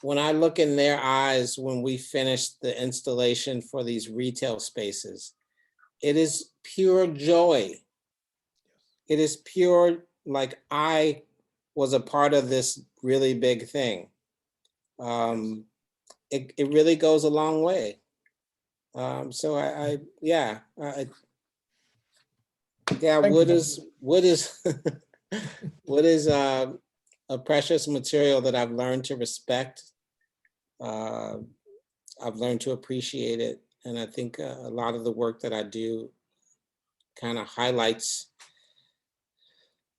when I look in their eyes when we finish the installation for these retail spaces, it is pure joy. It is pure, like I was a part of this really big thing. It really goes a long way. So yeah, Thank wood you. is wood is a precious material that I've learned to respect. I've learned to appreciate it, and I think a lot of the work that I do kind of highlights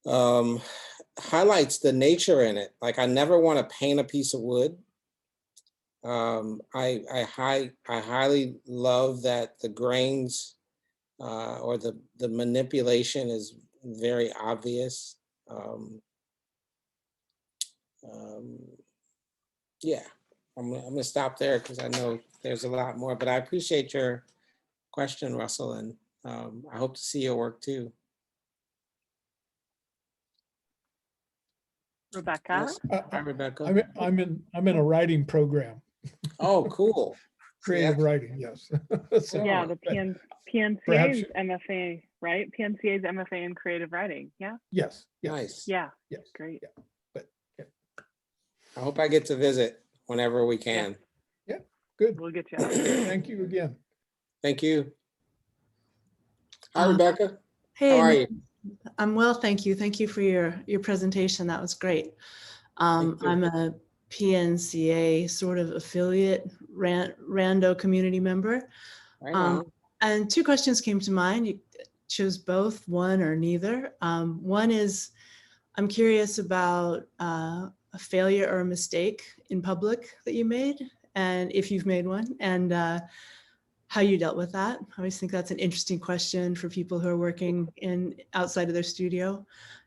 the nature in it. Like, I never want to paint a piece of wood. I highly love that the grains or the manipulation is very obvious. Yeah, I'm gonna stop there because I know there's a lot more, but I appreciate your question, Russell, and I hope to see your work too. Rebecca? Yes. Hi, Rebecca. I'm in a writing program, Oh, cool. creative Yeah. writing. Yes. So, Yeah, the Perhaps PNCA's you- MFA, right? PNCA's MFA in creative writing. Yeah. yes. Yes. Nice. Yeah. Yes. Great. Yeah. But yeah. I hope I get to visit whenever we can. Good. We'll get you out. Thank you again. Thank you. Hi, Rebecca. Hey, How are you? I'm well, thank you. Thank you for your presentation. That was great. Thank you. I'm a PNCA sort of affiliate, rando community member. Right on. And two questions came to mind. You chose both, one or neither. One is, I'm curious about a failure or a mistake in public that you made, and if you've made one, and how you dealt with that. I always think that's an interesting question for people who are working outside of their studio.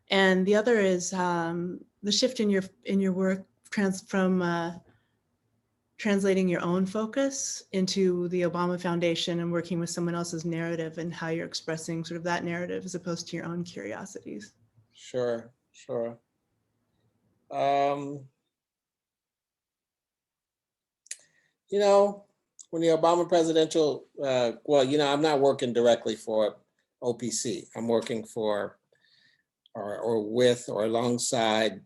And the other is the shift in your work from translating your own focus into the Obama Foundation and working with someone else's narrative, and how you're expressing sort of that narrative as opposed to your own curiosities. Sure. You know, when the Obama presidential, well, you know, I'm not working directly for OPC. I'm working for or with or alongside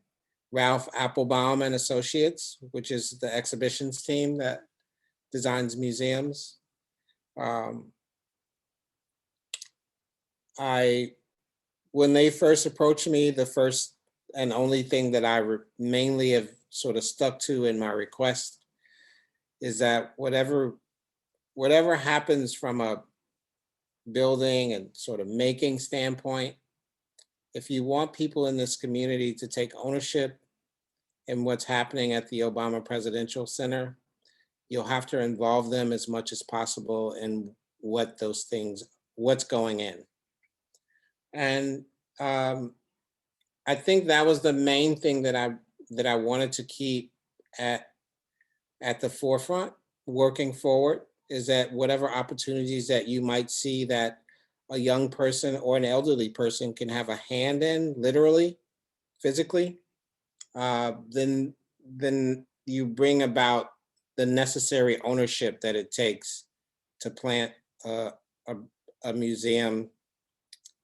Ralph Applebaum and Associates, which is the exhibitions team that designs museums. When they first approached me, the first and only thing that I mainly have sort of stuck to in my request is that whatever happens from a building and sort of making standpoint, if you want people in this community to take ownership in what's happening at the Obama Presidential Center, you'll have to involve them as much as possible in what those things, what's going in. And I think that was the main thing that I wanted to keep at the forefront, working forward, is that whatever opportunities that you might see that a young person or an elderly person can have a hand in, literally, physically, then you bring about the necessary ownership that it takes to plant a museum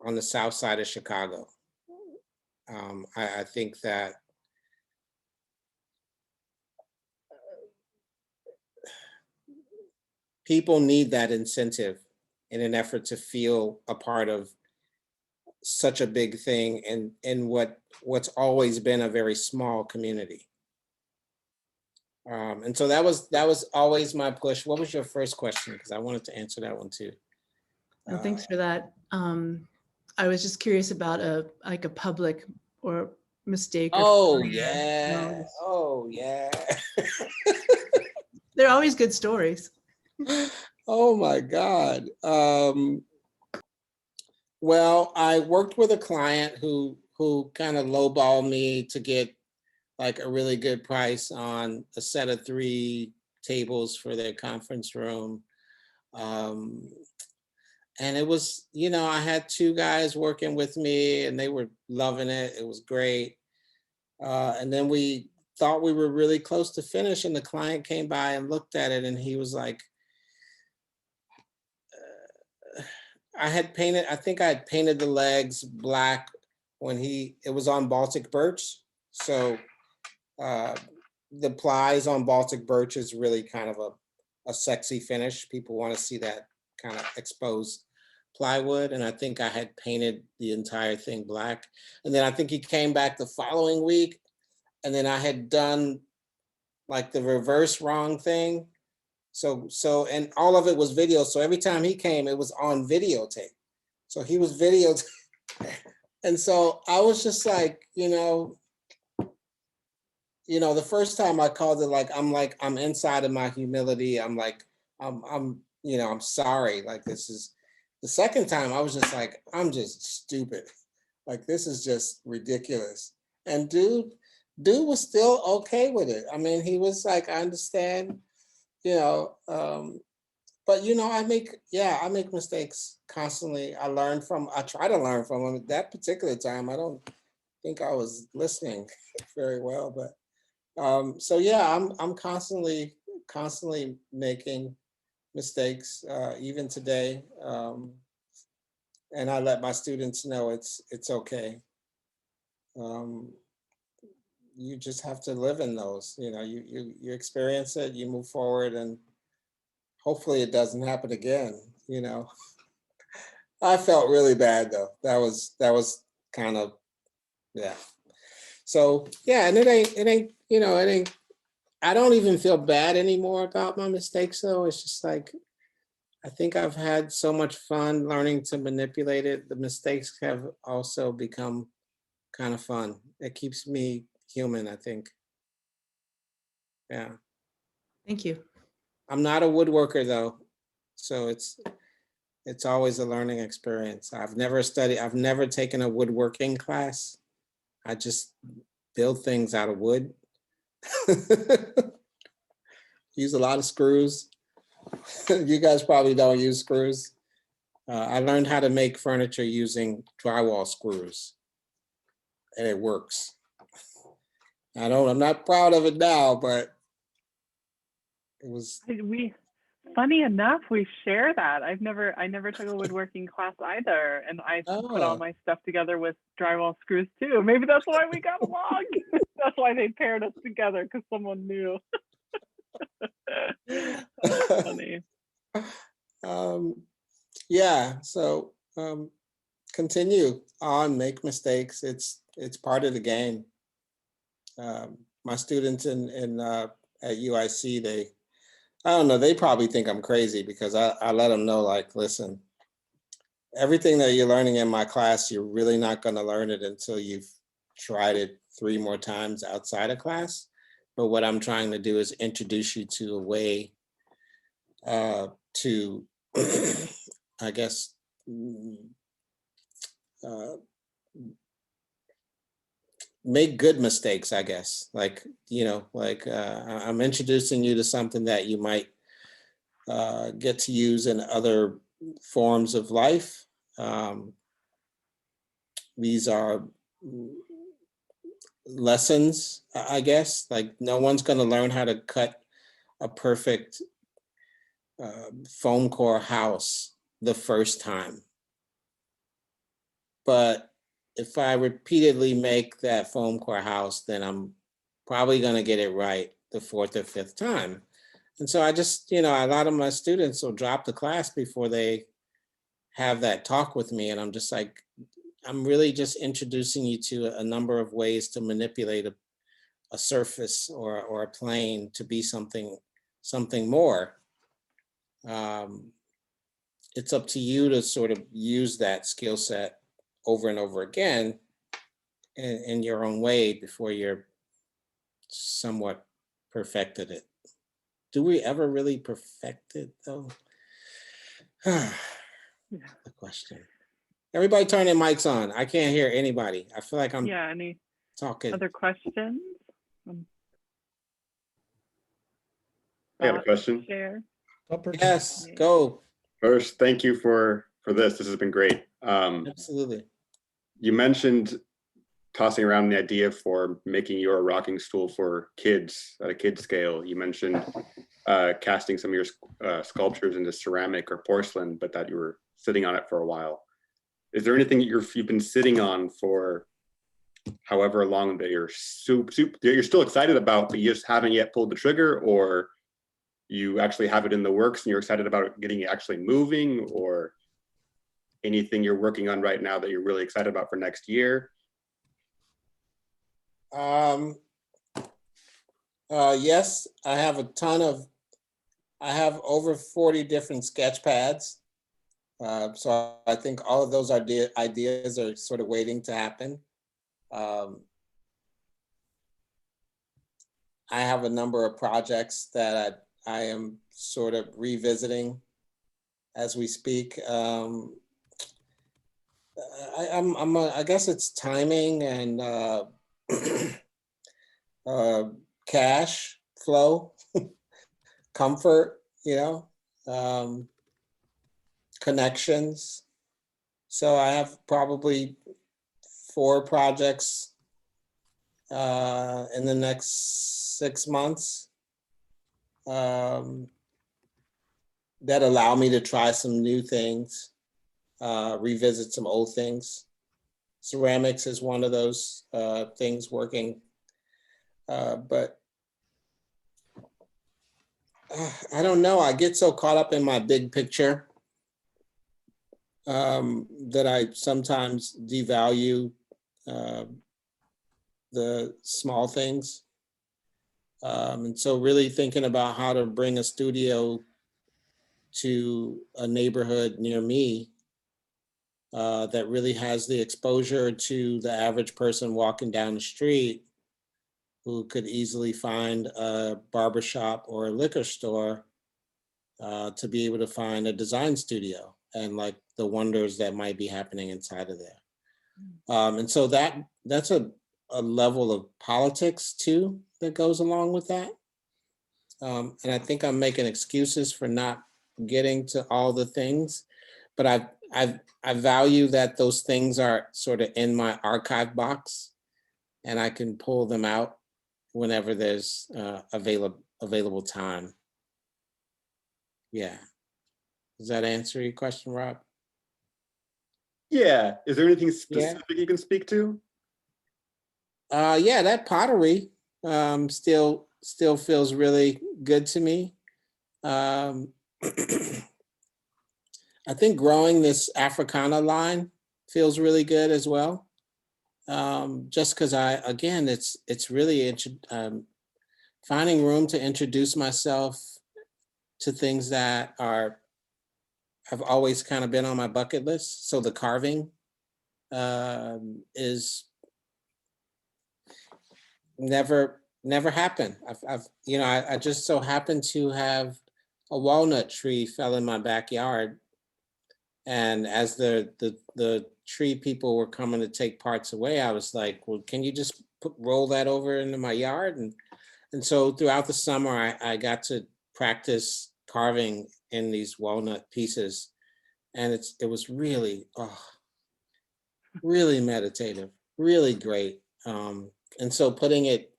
on the south side of Chicago. I think that people need that incentive in an effort to feel a part of such a big thing in what's always been a very small community. And so that was always my push. What was your first question? Because I wanted to answer that one too. No, thanks for that. I was just curious about a public or mistake. Oh or yeah. Oh yeah. They're always good stories. Oh my God. Well, I worked with a client who kind of lowballed me to get like a really good price on a set of 3 tables for their conference room. And it was, I had 2 guys working with me and they were loving it. It was great. And then we thought we were really close to finish, and the client came by and looked at it and he was like, I think I had painted the legs black when it was on Baltic birch. So the plies on Baltic birch is really kind of a sexy finish. People want to see that kind of exposed plywood. And I think I had painted the entire thing black. And then I think he came back the following week, and then I had done like the reverse wrong thing. So, and all of it was video. So every time he came, it was on videotape. So he was videotaped. And so I was just like, the first time I called it, I'm inside of my humility. I'm like, I'm sorry. Like, this is the second time I was just like, I'm just stupid. Like, this is just ridiculous. And dude was still okay with it. I mean, he was like, I understand, but I make mistakes constantly. I try to learn from them. At that particular time, I don't think I was listening very well, but so yeah, I'm constantly making mistakes, even today. And I let my students know it's okay. You just have to live in those, you experience it, you move forward, and hopefully it doesn't happen again, I felt really bad though. That was kind of, yeah. So yeah, and it ain't, I don't even feel bad anymore about my mistakes though. It's just like, I think I've had so much fun learning to manipulate it. The mistakes have also become kind of fun. It keeps me human, I think. Yeah. Thank you. I'm not a woodworker though. So it's always a learning experience. I've never taken a woodworking class. I just build things out of wood. Use a lot of screws. You guys probably don't use screws. I learned how to make furniture using drywall screws, and it works. I'm not proud of it now, but it was. Funny enough, we share that. I never took a woodworking class either, and I put all my stuff together with drywall screws too. Maybe that's why we got along. That's why they paired us together, because someone knew. That's funny. Yeah. So continue on, make mistakes. It's part of the game. My students at UIC, I don't know, they probably think I'm crazy because I let them know, like, listen, everything that you're learning in my class, you're really not going to learn it until you've tried it 3 more times outside of class. But what I'm trying to do is introduce you to a way to, I guess, make good mistakes, I guess. Like, I'm introducing you to something that you might get to use in other forms of life. These are lessons, I guess. Like, no one's going to learn how to cut a perfect foam core house the first time. But if I repeatedly make that foam core house, then I'm probably going to get it right the fourth or fifth time. And so I just, a lot of my students will drop the class before they have that talk with me. And I'm just like, I'm really just introducing you to a number of ways to manipulate a surface or a plane to be something more. It's up to you to sort of use that skill set over and over again in your own way before you're somewhat perfected it. Do we ever really perfect it though? The question. Everybody turn their mics on. I can't hear anybody. I feel like I'm any talking. other questions? I got a question. Share. Yes, go. First, thank you for this. This has been great. Absolutely. You mentioned tossing around the idea for making your rocking stool for kids at a kid scale. You mentioned casting some of your sculptures into ceramic or porcelain, but that you were sitting on it for a while. Is there anything you've been sitting on for however long that you're you're still excited about, but you just haven't yet pulled the trigger, or you actually have it in the works and you're excited about getting it actually moving, or anything you're working on right now that you're really excited about for next year? Yes, I have over 40 different sketch pads. So I think all of those ideas are sort of waiting to happen. I have a number of projects that I am sort of revisiting as we speak. I guess it's timing and cash flow, comfort, connections. So I have probably 4 projects in the next 6 months that allow me to try some new things, revisit some old things. Ceramics is one of those things working, but I don't know. I get so caught up in my big picture that I sometimes devalue the small things. And so really thinking about how to bring a studio to a neighborhood near me that really has the exposure to the average person walking down the street who could easily find a barbershop or a liquor store to be able to find a design studio and like the wonders that might be happening inside of there. And so that's a level of politics too that goes along with that. And I think I'm making excuses for not getting to all the things, but I value that those things are sort of in my archive box and I can pull them out whenever there's available time. Yeah. Does that answer your question, Rob? Yeah. Is there anything specific you can speak to? Yeah, that pottery still feels really good to me. I think growing this Africana line feels really good as well. Just because it's really finding room to introduce myself to things that have always kind of been on my bucket list. So the carving is never never happened. You know, I just so happened to have a walnut tree fell in my backyard. And as the tree people were coming to take parts away, I was like, well, can you just roll that over into my yard? And so throughout the summer, I got to practice carving in these walnut pieces. And it was really, really meditative, really great. And so putting it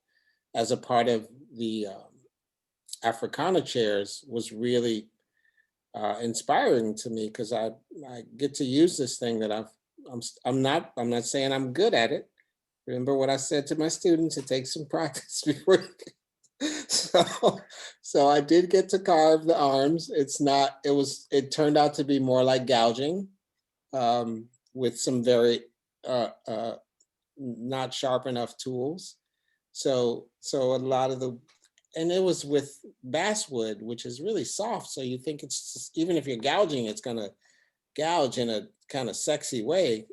as a part of the Africana chairs was really inspiring to me, because I get to use this thing that I'm not saying I'm good at it. Remember what I said to my students, it takes some practice before so I did get to carve the arms. It turned out to be more like gouging, with some very not sharp enough tools. So a lot of and it was with basswood, which is really soft. So you think it's just, even if you're gouging, it's gonna gouge in a kind of sexy way.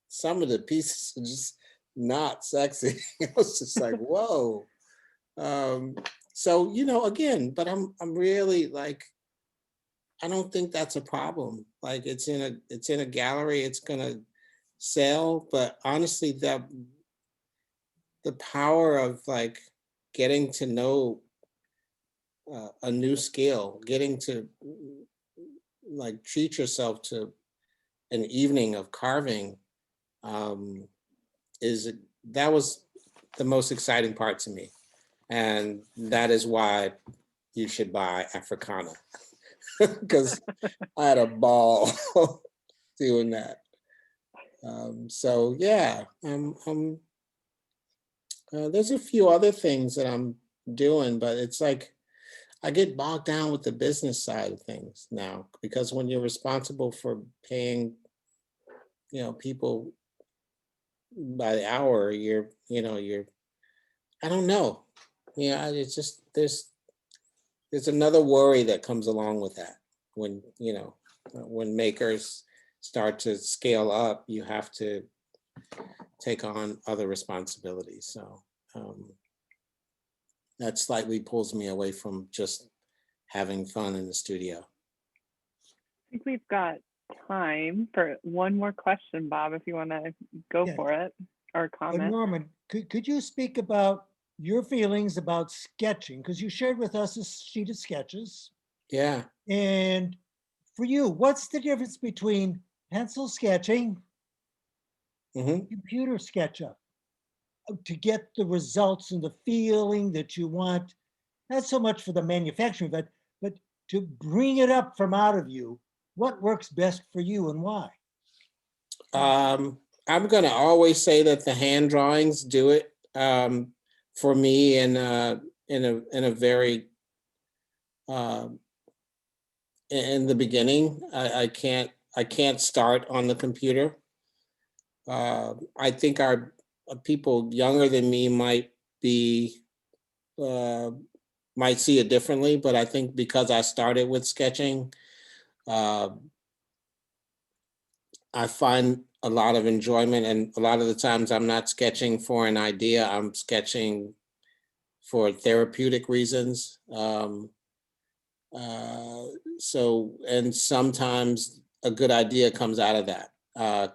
Some of the pieces are just not sexy. It was just like, whoa. So, you know, again, but I'm really like, I don't think that's a problem. Like it's in a gallery, it's gonna sell. But honestly, the power of like getting to know a new skill, getting to like treat yourself to an evening of carving, that was the most exciting part to me. And that is why you should buy Africana, because I had a ball doing that. So yeah, there's a few other things that I'm doing, but it's like I get bogged down with the business side of things now, because when you're responsible for paying, you know, people by the hour, I don't know. Yeah, it's just there's another worry that comes along with that. When, you know, when makers start to scale up, you have to take on other responsibilities. So that slightly pulls me away from just having fun in the studio. I think we've got time for one more question, Bob, if you want to go Yeah. for it, or But comment. Norman, could you speak about your feelings about sketching? Because you shared with us a sheet of sketches. Yeah. And for you, what's the difference between pencil sketching, computer SketchUp, to get the results and the feeling that you want? Not so much for the manufacturing, but to bring it up from out of you. What works best for you and why? I'm gonna always say that the hand drawings do it for me in a very in the beginning. I can't start on the computer. I think our people younger than me might see it differently, but I think because I started with sketching, I find a lot of enjoyment, and a lot of the times I'm not sketching for an idea, I'm sketching for therapeutic reasons. And sometimes a good idea comes out of that.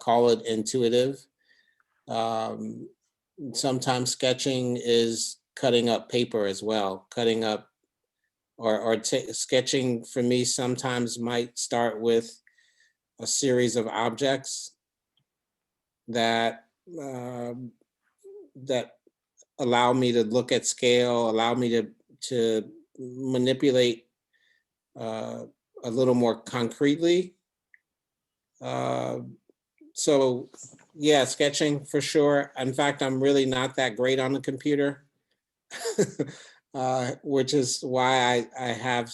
Call it intuitive. Sometimes sketching is cutting up paper as well. Cutting up sketching for me sometimes might start with a series of objects that that allow me to look at scale, allow me to manipulate a little more concretely. So yeah, sketching for sure. In fact, I'm really not that great on the computer, which is why I have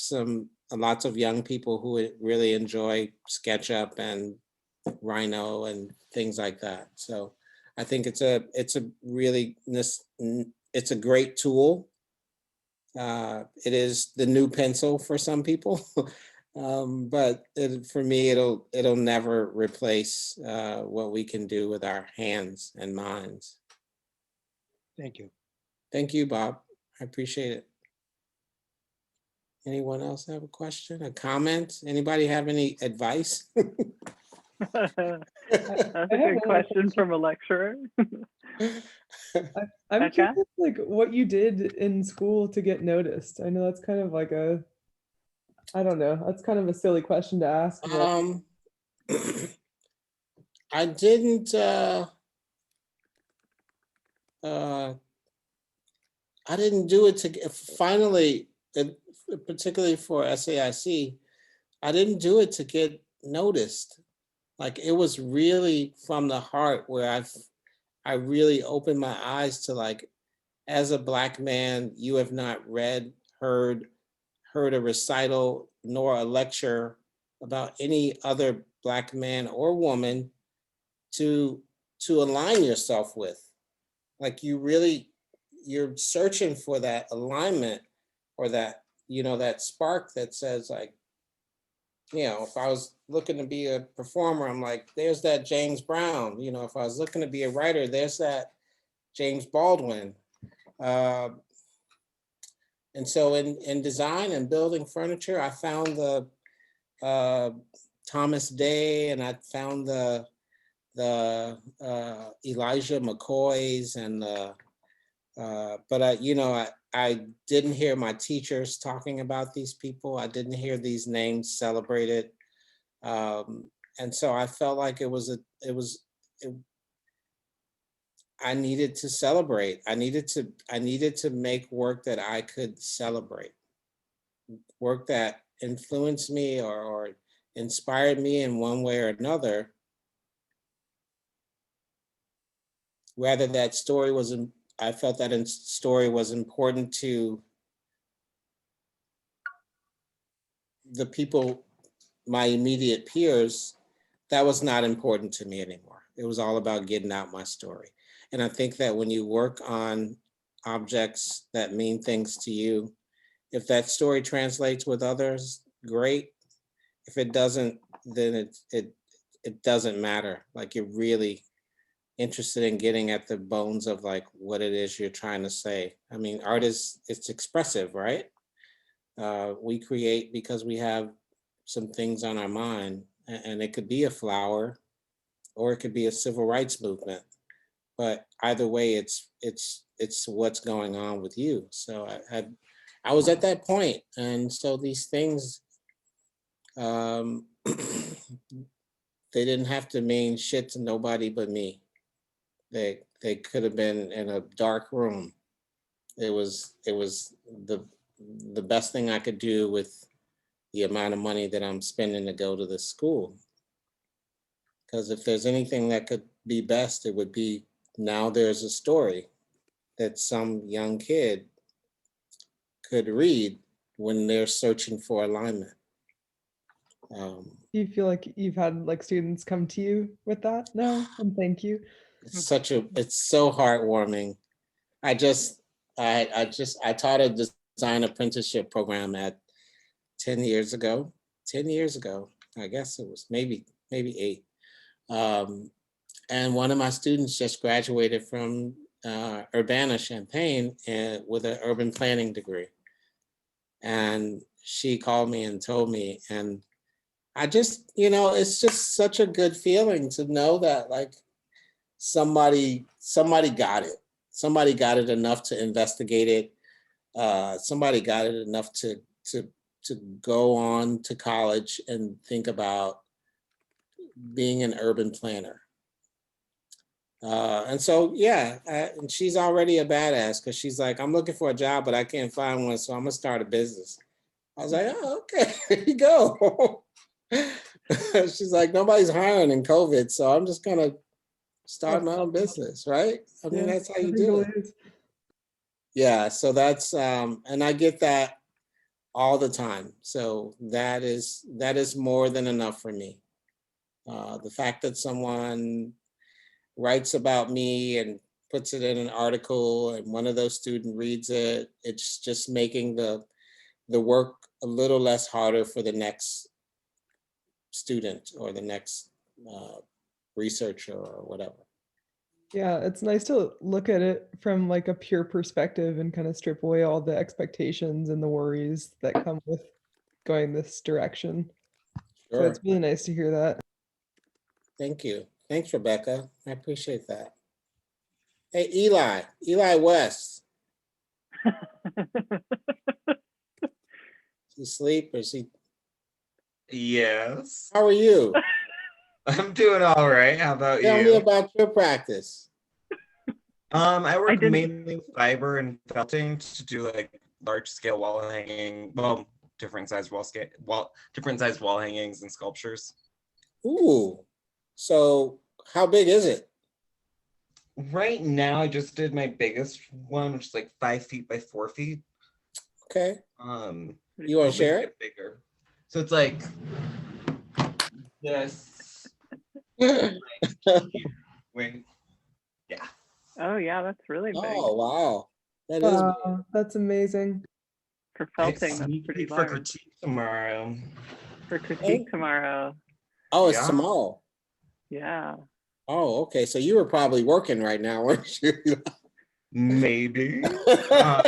lots of young people who really enjoy SketchUp and Rhino and things like that. So I think it's a great tool. It is the new pencil for some people, but for me, it'll never replace what we can do with our hands and minds. Thank you. Thank you, Bob. I appreciate it. Anyone else have a question, a comment? Anybody have any advice? That's a I have good one question from a lecturer. I'm Becca? curious, like, what you did in school to get noticed. I know that's kind of like I don't know, that's kind of a silly question to ask, but I didn't do it to get, finally, particularly for SAIC, I didn't do it to get noticed. Like, it was really from the heart where I really opened my eyes to, like, as a Black man, you have not read, heard a recital nor a lecture about any other Black man or woman to align yourself with. Like, you're searching for that alignment or that, that spark that says, like, if I was looking to be a performer, I'm like, there's that James Brown. If I was looking to be a writer, there's that James Baldwin. And so in design and building furniture, I found the Thomas Day, and I found the Elijah McCoys, and but I didn't hear my teachers talking about these people. I didn't hear these names celebrated, and so I felt like I needed to celebrate. I needed to make work that I could celebrate, work that influenced me or inspired me in one way or another. Whether that story was, I felt that story was important to the people, my immediate peers, that was not important to me anymore. It was all about getting out my story. And I think that when you work on objects that mean things to you, if that story translates with others, great. If it doesn't, then it doesn't matter. Like, you're really interested in getting at the bones of, like, what it is you're trying to say. I mean, art it's expressive, right? We create because we have some things on our mind, and it could be a flower or it could be a civil rights movement. But either way, it's what's going on with you. So I was at that point, and so these things, they didn't have to mean shit to nobody but me. They could have been in a dark room. It was the best thing I could do with the amount of money that I'm spending to go to this school. Because if there's anything that could be best, it would be, now there's a story that some young kid could read when they're searching for alignment. do you feel like you've had like students come to you with that now and thank you? It's so heartwarming. I taught a design apprenticeship program 10 years ago, I guess it was maybe 8. And one of my students just graduated from Urbana-Champaign with an urban planning degree. And she called me and told me, and I just, it's just such a good feeling to know that, like, somebody got it. Somebody got it enough to investigate it. Somebody got it enough to go on to college and think about being an urban planner. And so, yeah, and she's already a badass, because she's like, I'm looking for a job, but I can't find one, so I'm gonna start a business. I was like, oh, okay, here you go. She's like, nobody's hiring in COVID, so I'm just gonna start my own business, right? I mean, that's how you do it. Yeah, so that's, and I get that all the time. So that is more than enough for me. The fact that someone writes about me and puts it in an article and one of those students reads it, it's just making the work a little less harder for the next student or the next researcher or whatever. Yeah, it's nice to look at it from like a pure perspective and kind of strip away all the expectations and the worries that come with going this direction. So Sure. it's really nice to hear that. Thank you. Thanks, Rebecca. I appreciate that. Hey, Eli West. Is he asleep or is he? Yes. How are you? I'm doing all right. How about Tell me you? about your practice. I work didn't- mainly with fiber and felting to do like large scale wall hanging, well, different sized wall hangings and sculptures. Ooh. So how big is it? Right now, I just did my biggest one, which is like 5 feet by 4 feet. Okay. You want to Hoping share get bigger. So it's like this. it? Wait. Yeah. Oh yeah, that's really big. Oh, wow. That is big. Wow, that's amazing. For I felting, that's sneak pretty peek for large. critique tomorrow. For critique tomorrow. Oh, it's Yeah. tomorrow. Yeah. Oh, okay. So you were probably working right now, weren't you? Maybe. No,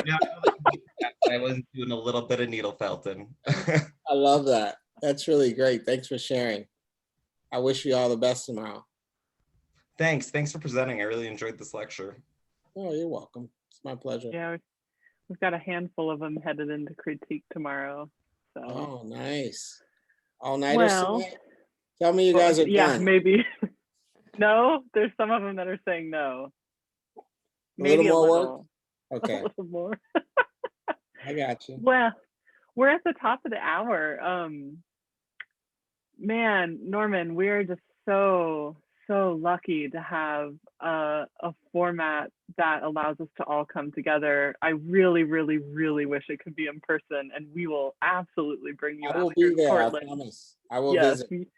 I was doing a little bit of needle felting. I love that. That's really great. Thanks for sharing. I wish you all the best tomorrow. Thanks for presenting. I really enjoyed this lecture. Oh, you're welcome. It's my pleasure. Yeah. We've got a handful of them headed into critique tomorrow. So Oh, nice. All-nighters well, tonight? Tell me you guys are yeah, done. maybe. No, there's some of them that are saying no. A Maybe little more work? little. Okay, A little more. I got you. Well, we're at the top of the hour. Man, Norman, we're just so lucky to have a format that allows us to all come together. I really wish it could be in person, and we will absolutely bring you I out will here be to there, I Portland. promise. I will Yes, visit.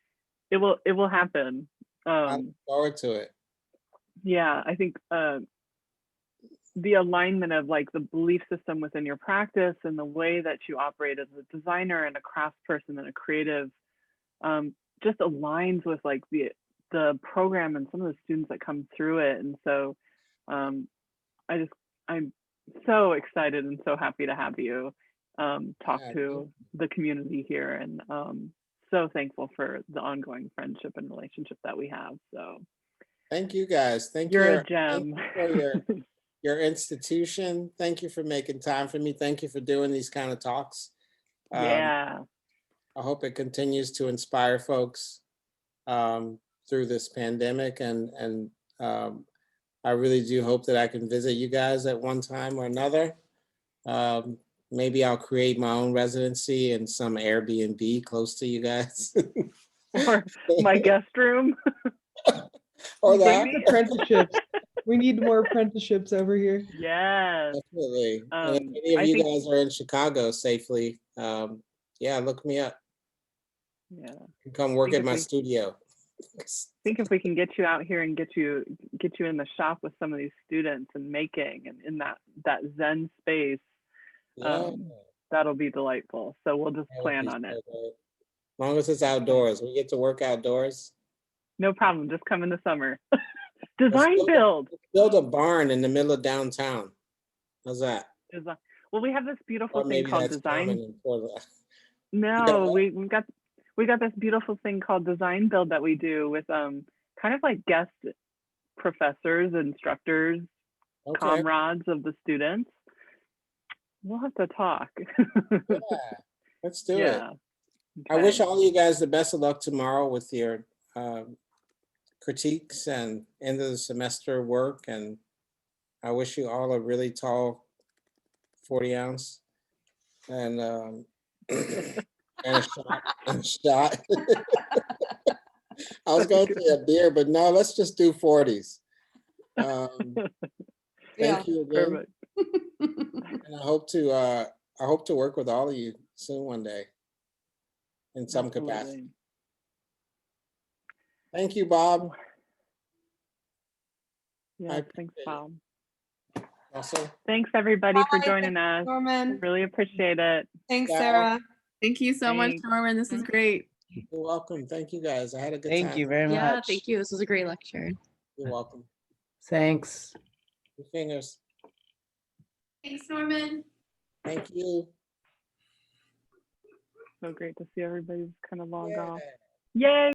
it will happen. I look forward to it. Yeah, I think the alignment of like the belief system within your practice and the way that you operate as a designer and a craftsperson and a creative just aligns with like the program and some of the students that come through it. And so I'm so excited and so happy to have you talk Yeah, to the community here, and so thankful for the ongoing friendship and relationship that we have. So thank you guys. Thank you're you. a gem. Thank you for your institution. Thank you for making time for me. Thank you for doing these kind of talks. Yeah. I hope it continues to inspire folks through this pandemic, and I really do hope that I can visit you guys at one time or another. Maybe I'll create my own residency in some Airbnb close to you guys. Or my guest room. Or Maybe. that. Apprenticeships. We need more apprenticeships over here. Yes. Definitely. And if any of I you think- guys are in Chicago safely, yeah, look me up. Yeah. You can come work think at my if we- studio. I think if we can get you out here and get you in the shop with some of these students and making and in that Zen space, Yeah, that'll be delightful. So we'll just that would plan be on so it. great. As long as it's outdoors, we get to work outdoors. No problem. Just come in the summer. Design Let's build. build a barn in the middle of downtown. How's that? Well, we have this beautiful Or thing maybe called that's design. common in Portland. No, what? we got this beautiful thing called design build that we do with kind of like guest professors, instructors, Okay. comrades of the students. We'll have to talk. Yeah, let's do it. Yeah. I wish Okay. all you guys the best of luck tomorrow with your critiques and end of the semester work. And I wish you all a really tall 40 ounce and and a shot. And a shot. I was going to say a beer, but no, let's just do 40s. Thank you again. Perfect. And I hope to work with all of you soon one day in some capacity. Absolutely. Thank you, Bob. Yeah, thanks, appreciate it. Bob. Also, Thanks everybody for Bye. joining us. Norman. Really appreciate it. Thanks, Ciao. Sarah. Thank you so much, Thanks. Norman. This is great. you're welcome. Thank you guys. I had a good time. Thank you very Yeah, much. thank you. This was a great lecture. You're welcome. Thanks. Your fingers. Thanks, Norman. Thank you. So great to see everybody's kind of log Yeah. off. Yay!